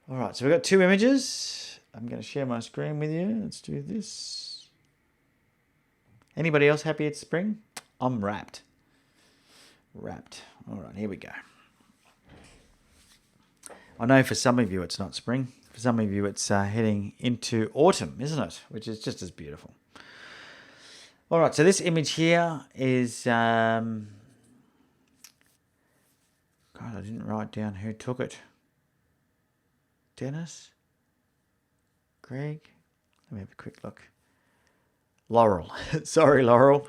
All right, so we've got 2 images. I'm going to share my screen with you. Let's do this. Anybody else happy it's spring? I'm wrapped. All right, here we go. I know for some of you it's not spring. For some of you it's heading into autumn, isn't it? Which is just as beautiful. All right, so this image here is... God, I didn't write down who took it. Dennis? Greg? Let me have a quick look. Laurel. Sorry, Laurel.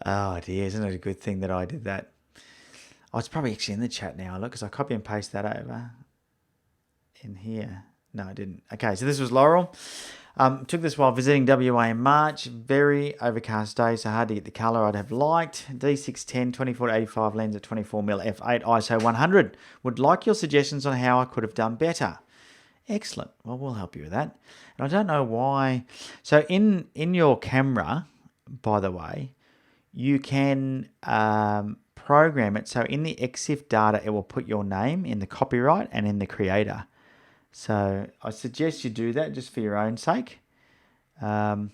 Oh dear, isn't it a good thing that I did that? Oh, it's probably actually in the chat now. Look, because I copy and paste that over in here. No, I didn't. Okay, so this was Laurel. Took this while visiting WA in March. Very overcast day, so hard to get the colour I'd have liked. D610 24-85 lens at 24mm f8 ISO 100. Would like your suggestions on how I could have done better. Excellent. Well, we'll help you with that. And I don't know why. So in your camera, by the way, you can program it. So in the EXIF data, it will put your name in the copyright and in the creator. So I suggest you do that just for your own sake. And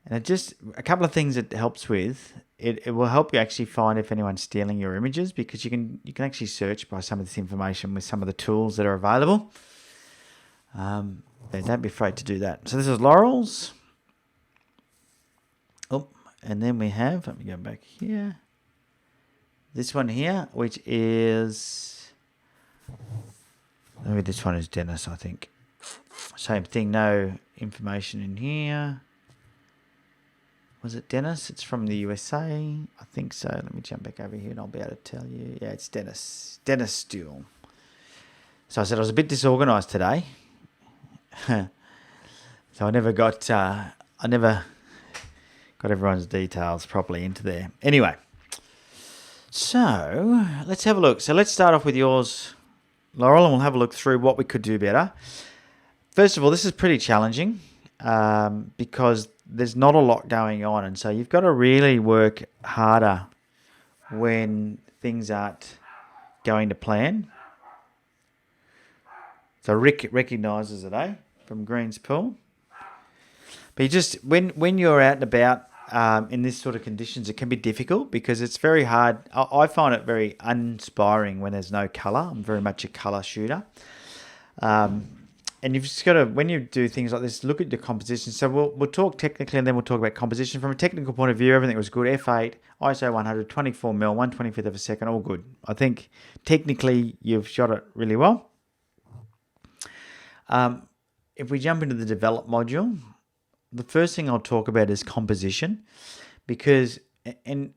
it just, a couple of things it helps with, it will help you actually find if anyone's stealing your images, because you can actually search by some of this information with some of the tools that are available. Don't be afraid to do that. So this is Laurel's. Oh, and then we have, let me go back here. This one here, which is, maybe this one is Dennis, I think. Same thing, no information in here. Was it Dennis? It's from the USA. I think so. Let me jump back over here and I'll be able to tell you. Yeah, it's Dennis. Dennis Steele. So I said I was a bit disorganized today. So I never got everyone's details properly into there. Anyway, so let's have a look. So let's start off with yours, Laurel, and we'll have a look through what we could do better. First of all, this is pretty challenging because there's not a lot going on, and so you've got to really work harder when things aren't going to plan. So Rick recognises it, from Green's Pool. But you just, when you're out and about in this sort of conditions, it can be difficult because it's very hard. I find it very uninspiring when there's no colour. I'm very much a colour shooter. And you've just got to, when you do things like this, look at the composition. So we'll talk technically, and then we'll talk about composition. From a technical point of view, everything was good. F8, ISO 100, 24mm, 1/25 of a second, all good. I think technically you've shot it really well. If we jump into the develop module, the first thing I'll talk about is composition, because, and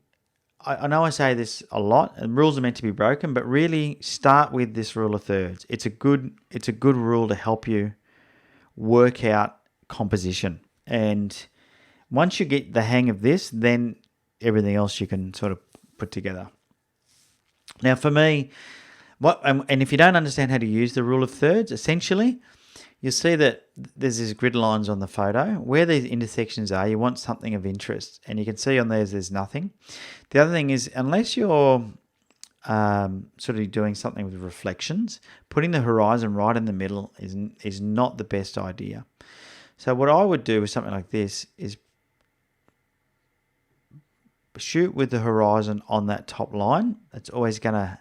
I know I say this a lot, and rules are meant to be broken, but really start with this rule of thirds. It's a good rule to help you work out composition. And once you get the hang of this, then everything else you can sort of put together. Now for me, and if you don't understand how to use the rule of thirds, essentially, you'll see that there's these grid lines on the photo. Where these intersections are, you want something of interest. And you can see on there's nothing. The other thing is, unless you're sort of doing something with reflections, putting the horizon right in the middle is not the best idea. So what I would do with something like this is shoot with the horizon on that top line. It's always gonna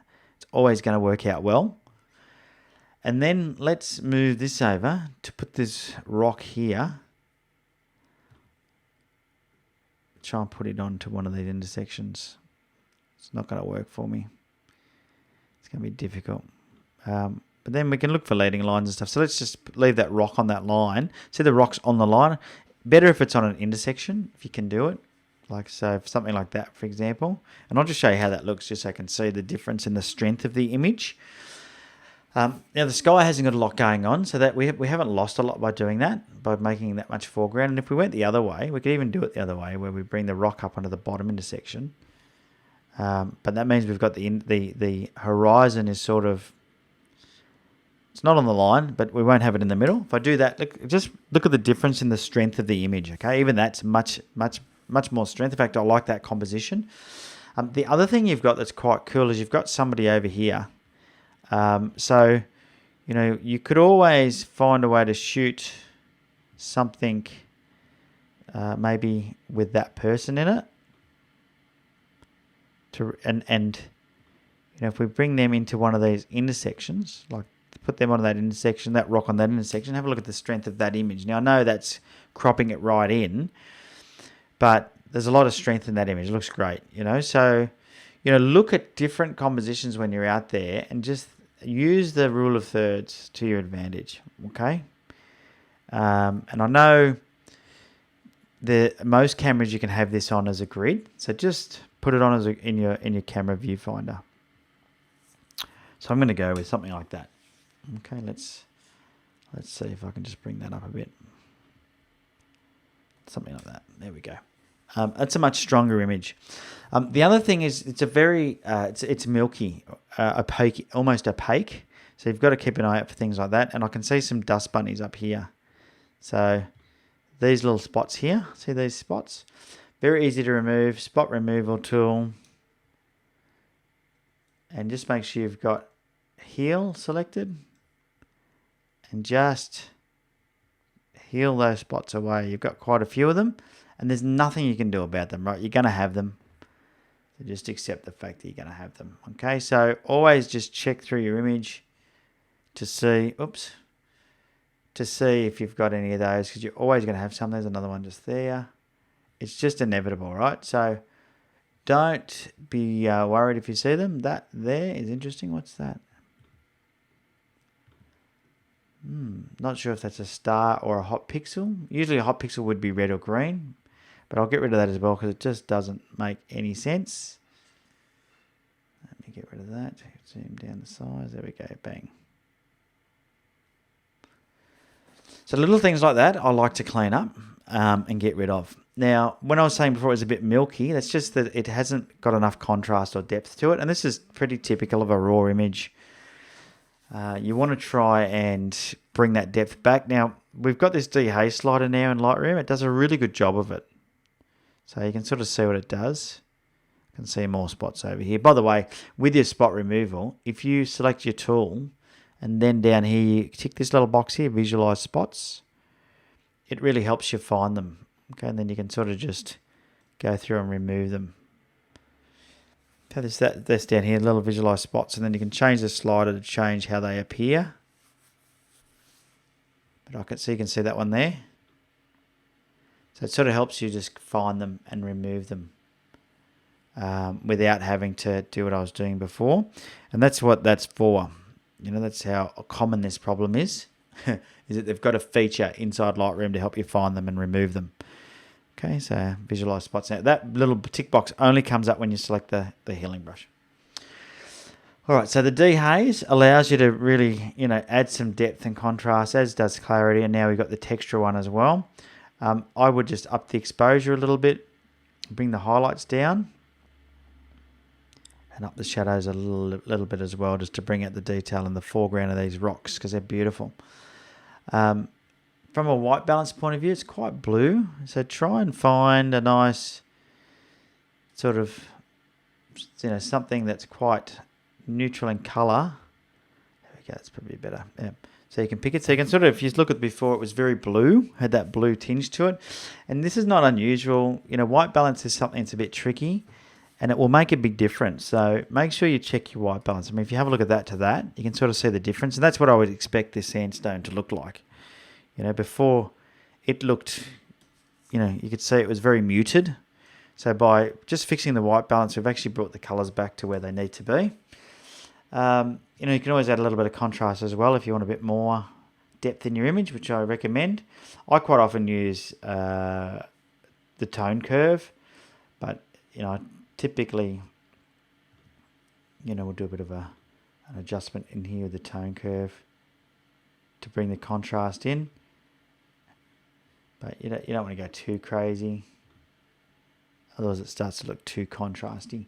work out well. And then let's move this over to put this rock here. Try and put it onto one of these intersections. It's not going to work for me. It's going to be difficult. But then we can look for leading lines and stuff. So let's just leave that rock on that line. See, the rock's on the line. Better if it's on an intersection, if you can do it. Like so, something like that, for example. And I'll just show you how that looks, just so I can see the difference in the strength of the image. Now the sky hasn't got a lot going on, so that we haven't lost a lot by doing that, by making that much foreground. And if we went the other way, we could even do it the other way, where we bring the rock up onto the bottom intersection. But that means we've got the horizon is sort of, it's not on the line, but we won't have it in the middle. If I do that, just look at the difference in the strength of the image. Okay, even that's much more strength. In fact, I like that composition. The other thing you've got that's quite cool is you've got somebody over here. So, you could always find a way to shoot something maybe with that person in it. And if we bring them into one of these intersections, like put them on that intersection, that rock on that intersection, have a look at the strength of that image. Now, I know that's cropping it right in, but there's a lot of strength in that image. It looks great, So, look at different compositions when you're out there and just use the rule of thirds to your advantage, okay? And I know most cameras you can have this on as a grid, so just put it on in your camera viewfinder. So I'm going to go with something like that. Okay, let's see if I can just bring that up a bit. Something like that. There we go. It's a much stronger image. The other thing is it's a very it's milky, opaque, almost opaque. So you've got to keep an eye out for things like that. And I can see some dust bunnies up here. So these little spots here, see these spots? Very easy to remove, spot removal tool. And just make sure you've got heal selected. And just heal those spots away. You've got quite a few of them. And there's nothing you can do about them, right? You're going to have them. So just accept the fact that you're going to have them. Okay, so always just check through your image to see, to see if you've got any of those, because you're always going to have some. There's another one just there. It's just inevitable, right? So don't be worried if you see them. That there is interesting. What's that? Not sure if that's a star or a hot pixel. Usually a hot pixel would be red or green, but I'll get rid of that as well because it just doesn't make any sense. Let me get rid of that. Zoom down the size. There we go. Bang. So little things like that I like to clean up and get rid of. Now, when I was saying before it was a bit milky, that's just that it hasn't got enough contrast or depth to it. And this is pretty typical of a raw image. You want to try and bring that depth back. Now, we've got this dehaze slider now in Lightroom. It does a really good job of it. So you can sort of see what it does. You can see more spots over here. By the way, with your spot removal, if you select your tool and then down here you tick this little box here, visualize spots, it really helps you find them. Okay, and then you can sort of just go through and remove them. So this down here, little visualize spots, and then you can change the slider to change how they appear. But you can see that one there. So it sort of helps you just find them and remove them without having to do what I was doing before. And that's what that's for. You know, that's how common this problem is, is that they've got a feature inside Lightroom to help you find them and remove them. Okay, so visualize spots. Now that little tick box only comes up when you select the healing brush. All right, so the dehaze allows you to really, add some depth and contrast, as does clarity. And now we've got the texture one as well. I would just up the exposure a little bit, bring the highlights down, and up the shadows a little bit as well, just to bring out the detail in the foreground of these rocks, because they're beautiful. From a white balance point of view, it's quite blue. So try and find a nice sort of, something that's quite neutral in colour. There we go, that's probably better. Yeah. So you can pick it. So you can sort of, if you look at before, it was very blue, had that blue tinge to it. And this is not unusual. White balance is something that's a bit tricky, and it will make a big difference. So make sure you check your white balance. I mean, if you have a look at that, you can sort of see the difference. And that's what I would expect this sandstone to look like. Before it looked, you could see it was very muted. So by just fixing the white balance, we've actually brought the colours back to where they need to be. You can always add a little bit of contrast as well if you want a bit more depth in your image, which I recommend. I quite often use the tone curve, but typically, we'll do a bit of an adjustment in here with the tone curve to bring the contrast in. But you don't want to go too crazy, otherwise it starts to look too contrasty.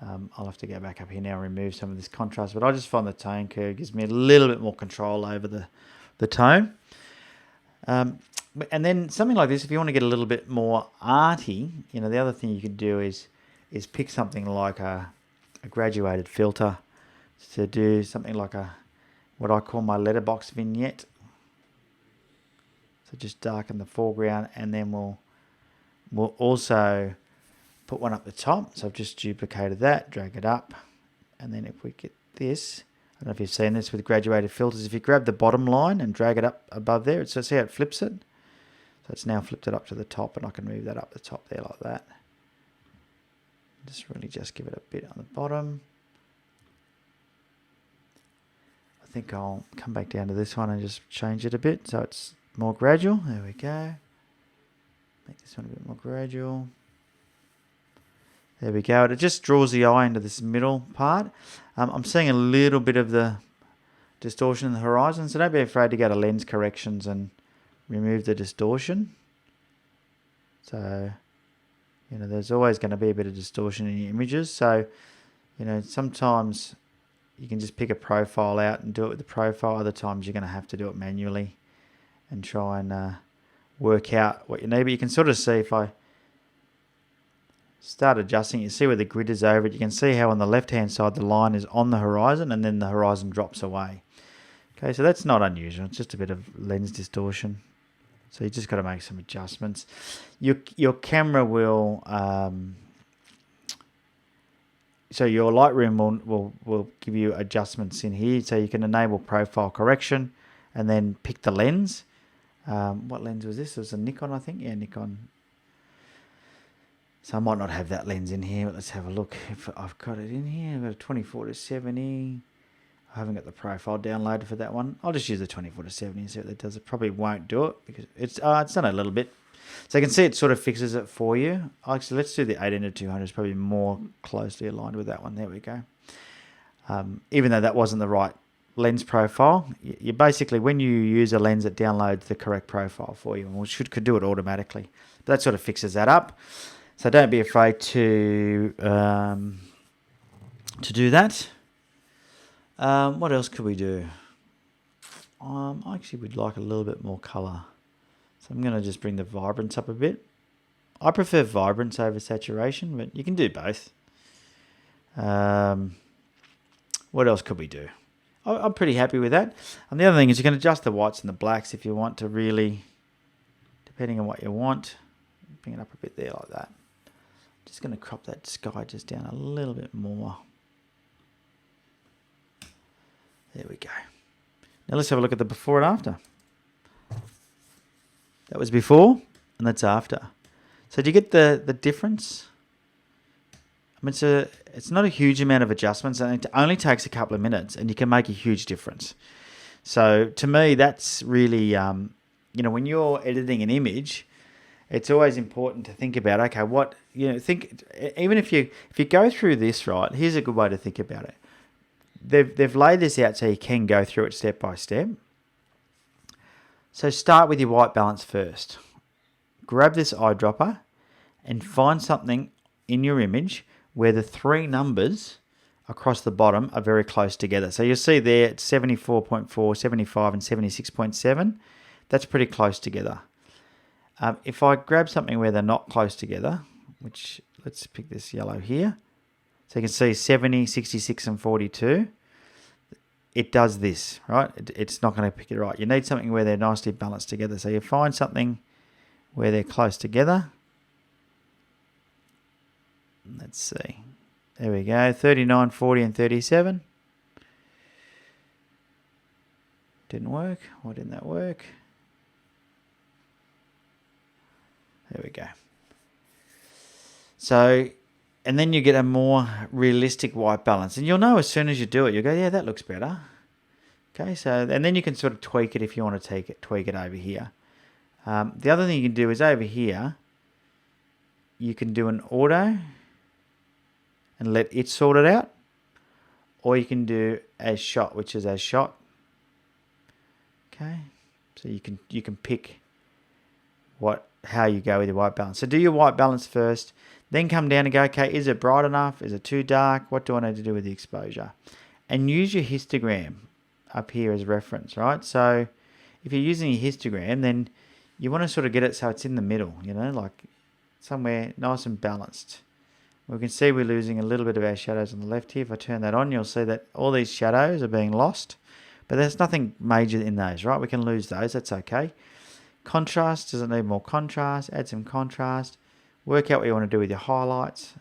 I'll have to go back up here now and remove some of this contrast, but I just find the tone curve gives me a little bit more control over the tone. And then something like this, if you want to get a little bit more arty, the other thing you could do is pick something like a graduated filter to do something like what I call my Letterbox Vignette. So just darken the foreground, and then we'll also put one up the top. So I've just duplicated that, drag it up, and then if we get this, I don't know if you've seen this with graduated filters, if you grab the bottom line and drag it up above there, so see how it flips it? So it's now flipped it up to the top, and I can move that up the top there like that. Just give it a bit on the bottom. I think I'll come back down to this one and just change it a bit so it's more gradual. There we go. Make this one a bit more gradual. There we go. It just draws the eye into this middle part. I'm seeing a little bit of the distortion in the horizon, so don't be afraid to go to lens corrections and remove the distortion. So, there's always going to be a bit of distortion in your images. So, sometimes you can just pick a profile out and do it with the profile. Other times you're going to have to do it manually and try and work out what you need. But you can sort of see if I start adjusting, you see where the grid is over it. You can see how on the left-hand side the line is on the horizon and then the horizon drops away. Okay, so that's not unusual. It's just a bit of lens distortion. So you just got to make some adjustments. Your camera will... so your Lightroom will give you adjustments in here. So you can enable profile correction and then pick the lens. What lens was this? It was a Nikon, I think. Yeah, Nikon. So I might not have that lens in here, but let's have a look if I've got it in here. I've got a 24 to 70. I haven't got the profile downloaded for that one. I'll just use the 24 to 70 and see what that does. It probably won't do it because it's done a little bit. So you can see it sort of fixes it for you. Actually, let's do the 18 to 200. It's probably more closely aligned with that one. There we go. Even though that wasn't the right lens profile, you basically, when you use a lens, it downloads the correct profile for you, and could do it automatically. But that sort of fixes that up. So don't be afraid to do that. What else could we do? I actually would like a little bit more colour. So I'm going to just bring the vibrance up a bit. I prefer vibrance over saturation, but you can do both. What else could we do? I'm pretty happy with that. And the other thing is you can adjust the whites and the blacks if you want to really, depending on what you want. Bring it up a bit there like that. Just going to crop that sky just down a little bit more. There we go. Now let's have a look at the before and after. That was before and that's after. So do you get the difference? I mean, it's not a huge amount of adjustments, and it only takes a couple of minutes and you can make a huge difference. So to me, that's really, when you're editing an image, it's always important to think about, okay, even if you go through this, right, here's a good way to think about it. They've laid this out so you can go through it step by step. So start with your white balance first. Grab this eyedropper and find something in your image where the three numbers across the bottom are very close together. So you'll see there it's 74.4, 75 and 76.7. That's pretty close together. If I grab something where they're not close together, which let's pick this yellow here. So you can see 70, 66 and 42. It does this, right? It's not going to pick it right. You need something where they're nicely balanced together. So you find something where they're close together. Let's see. There we go. 39, 40 and 37. Didn't work. Why didn't that work? There we go. So, and then you get a more realistic white balance. And you'll know as soon as you do it, you'll go, yeah, that looks better. Okay, so, and then you can sort of tweak it if you want to tweak it over here. The other thing you can do is over here, you can do an auto and let it sort it out. Or you can do as shot, which is as shot. Okay, so you can pick how you go with your white balance. So do your white balance first, then come down and go, okay, is it bright enough? Is it too dark? What do I need to do with the exposure? And use your histogram up here as reference, right? So if you're using your histogram, then you want to sort of get it so it's in the middle, like somewhere nice and balanced. We can see we're losing a little bit of our shadows on the left here. If I turn that on, you'll see that all these shadows are being lost, but there's nothing major in those, right? We can lose those, that's okay. Contrast, does it need more contrast? Add some contrast. Work out what you want to do with your highlights.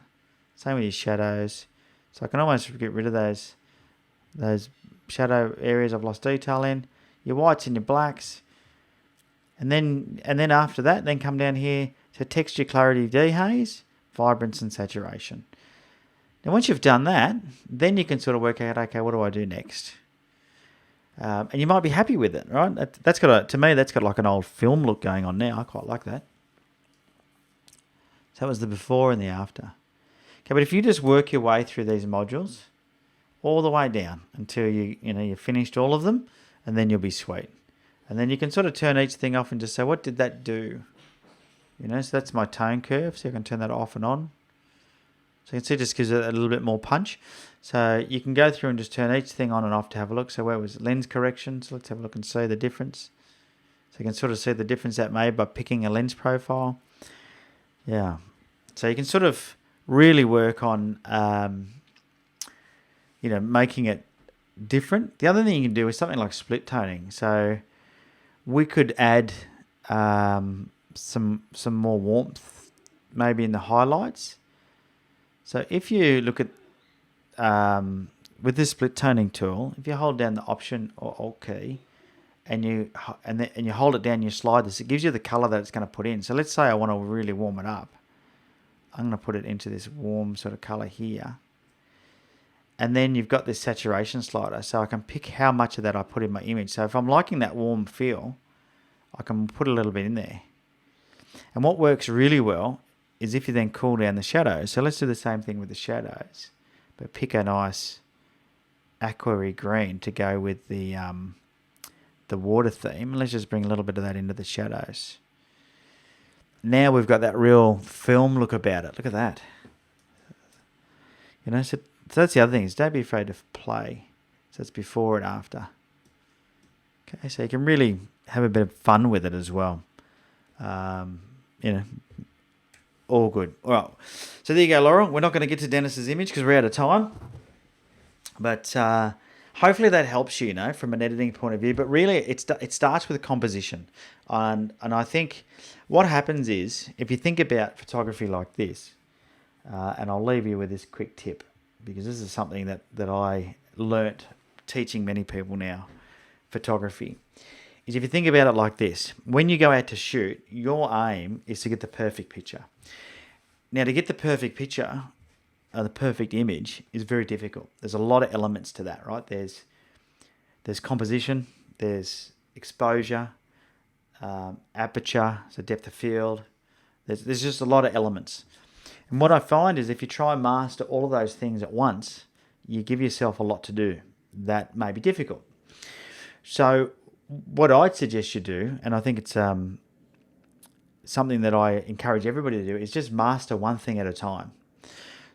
Same with your shadows. So I can almost get rid of those shadow areas I've lost detail in. Your whites and your blacks. And then after that, then come down here to texture, clarity, dehaze, vibrance and saturation. Now once you've done that, then you can sort of work out, okay, what do I do next? And you might be happy with it, right? To me, that's got like an old film look going on now. I quite like that. So that was the before and the after. Okay, but if you just work your way through these modules all the way down until you've finished all of them, and then you'll be sweet. And then you can sort of turn each thing off and just say, what did that do? So that's my tone curve, so you can turn that off and on. So you can see it just gives it a little bit more punch. So you can go through and just turn each thing on and off to have a look. So where was lens correction? So let's have a look and see the difference. So you can sort of see the difference that made by picking a lens profile. Yeah. So you can sort of really work on, making it different. The other thing you can do is something like split toning. So we could add some more warmth maybe in the highlights. So if you look at with this split toning tool, if you hold down the Option or Alt key and you hold it down, you slide this, it gives you the color that it's going to put in. So let's say I want to really warm it up. I'm going to put it into this warm sort of color here. And then you've got this saturation slider, so I can pick how much of that I put in my image. So if I'm liking that warm feel, I can put a little bit in there. And what works really well is if you then cool down the shadows. So let's do the same thing with the shadows, but pick a nice aqua green to go with the water theme. Let's just bring a little bit of that into the shadows. Now we've got that real film look about it. Look at that. So that's the other thing, is don't be afraid to play. So it's before and after. Okay, so you can really have a bit of fun with it as well. All good. All right. So there you go, Laura. We're not going to get to Dennis's image because we're out of time. But hopefully that helps you, from an editing point of view. But really, it starts with a composition. And I think what happens is, if you think about photography like this, and I'll leave you with this quick tip, because this is something that I learnt teaching many people now, photography, is if you think about it like this. When you go out to shoot, your aim is to get the perfect picture. Now, to get the perfect picture, the perfect image, is very difficult. There's a lot of elements to that, right? There's composition, there's exposure, aperture, so depth of field. There's just a lot of elements. And what I find is if you try and master all of those things at once, you give yourself a lot to do. That may be difficult. So what I'd suggest you do, and I think it's something that I encourage everybody to do, is just master one thing at a time.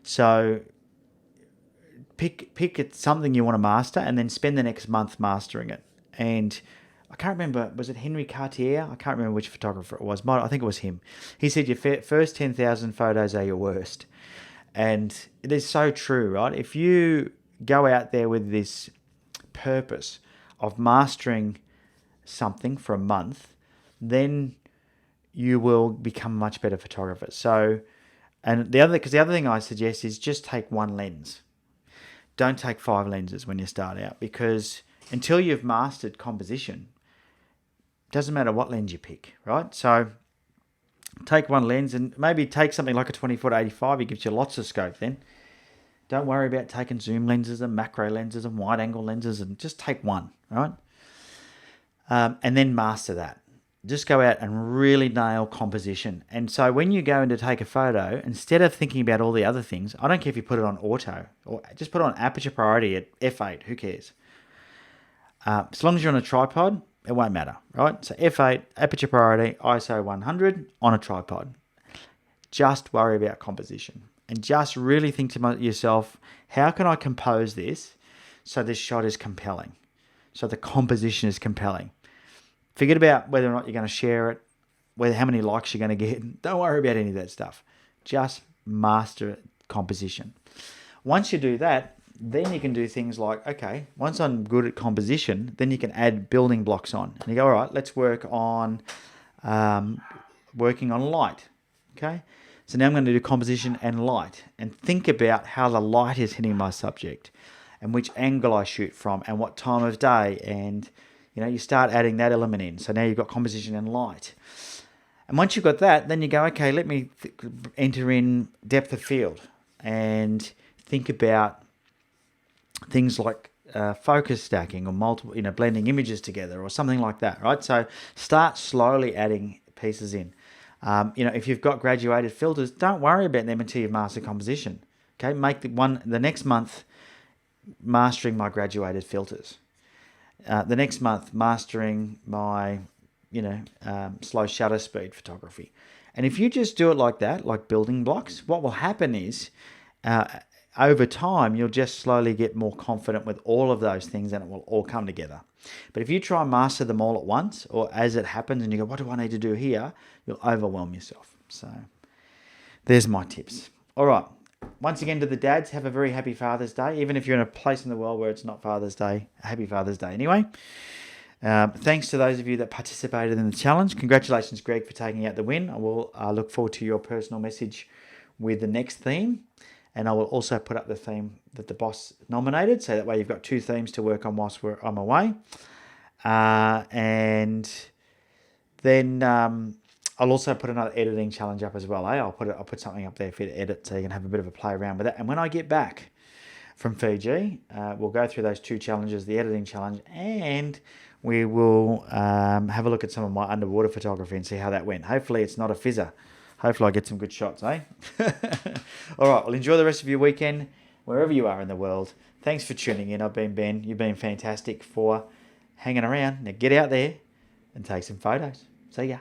So pick something you want to master and then spend the next month mastering it. And I can't remember, was it Henry Cartier? I can't remember which photographer it was. I think it was him. He said your first 10,000 photos are your worst. And it is so true, right? If you go out there with this purpose of mastering something for a month, then you will become a much better photographer. So, and the other thing I suggest is just take one lens. Don't take 5 lenses when you start out, because until you've mastered composition, doesn't matter what lens you pick, right? So take one lens and maybe take something like a 20-foot 85. It gives you lots of scope then. Don't worry about taking zoom lenses and macro lenses and wide angle lenses, and just take one, right? And then master that. Just go out and really nail composition. And so when you go in to take a photo, instead of thinking about all the other things, I don't care if you put it on auto or just put it on aperture priority at f8, who cares? As long as you're on a tripod, it won't matter, right? So f8, aperture priority, ISO 100 on a tripod. Just worry about composition and just really think to yourself, how can I compose this so this shot is compelling? So the composition is compelling. Forget about whether or not you're going to share it, how many likes you're going to get. Don't worry about any of that stuff. Just master composition. Once you do that, then you can do things like, okay, once I'm good at composition, then you can add building blocks on. And you go, all right, let's work on working on light. Okay, so now I'm going to do composition and light, and think about how the light is hitting my subject, and which angle I shoot from, and what time of day, and you start adding that element in. So now you've got composition and light. And once you've got that, then you go, okay, let me enter in depth of field and think about things like focus stacking or multiple, blending images together or something like that, right? So start slowly adding pieces in. If you've got graduated filters, don't worry about them until you've mastered composition. Okay, make the next month mastering my graduated filters. The next month mastering my, slow shutter speed photography. And if you just do it like that, like building blocks, what will happen is, over time, you'll just slowly get more confident with all of those things and it will all come together. But if you try and master them all at once or as it happens and you go, what do I need to do here? You'll overwhelm yourself. So there's my tips. All right. Once again, to the dads, have a very happy Father's Day. Even if you're in a place in the world where it's not Father's Day, happy Father's Day anyway. Thanks to those of you that participated in the challenge. Congratulations, Greg, for taking out the win. I will look forward to your personal message with the next theme. And I will also put up the theme that the boss nominated. So that way you've got 2 themes to work on whilst I'm away. And then I'll also put another editing challenge up as well. I'll put something up there for you to edit so you can have a bit of a play around with it. And when I get back from Fiji, we'll go through those 2 challenges, the editing challenge, and we will have a look at some of my underwater photography and see how that went. Hopefully it's not a fizzer. Hopefully I get some good shots, eh? All right, well, enjoy the rest of your weekend, wherever you are in the world. Thanks for tuning in. I've been Ben. You've been fantastic for hanging around. Now get out there and take some photos. See ya.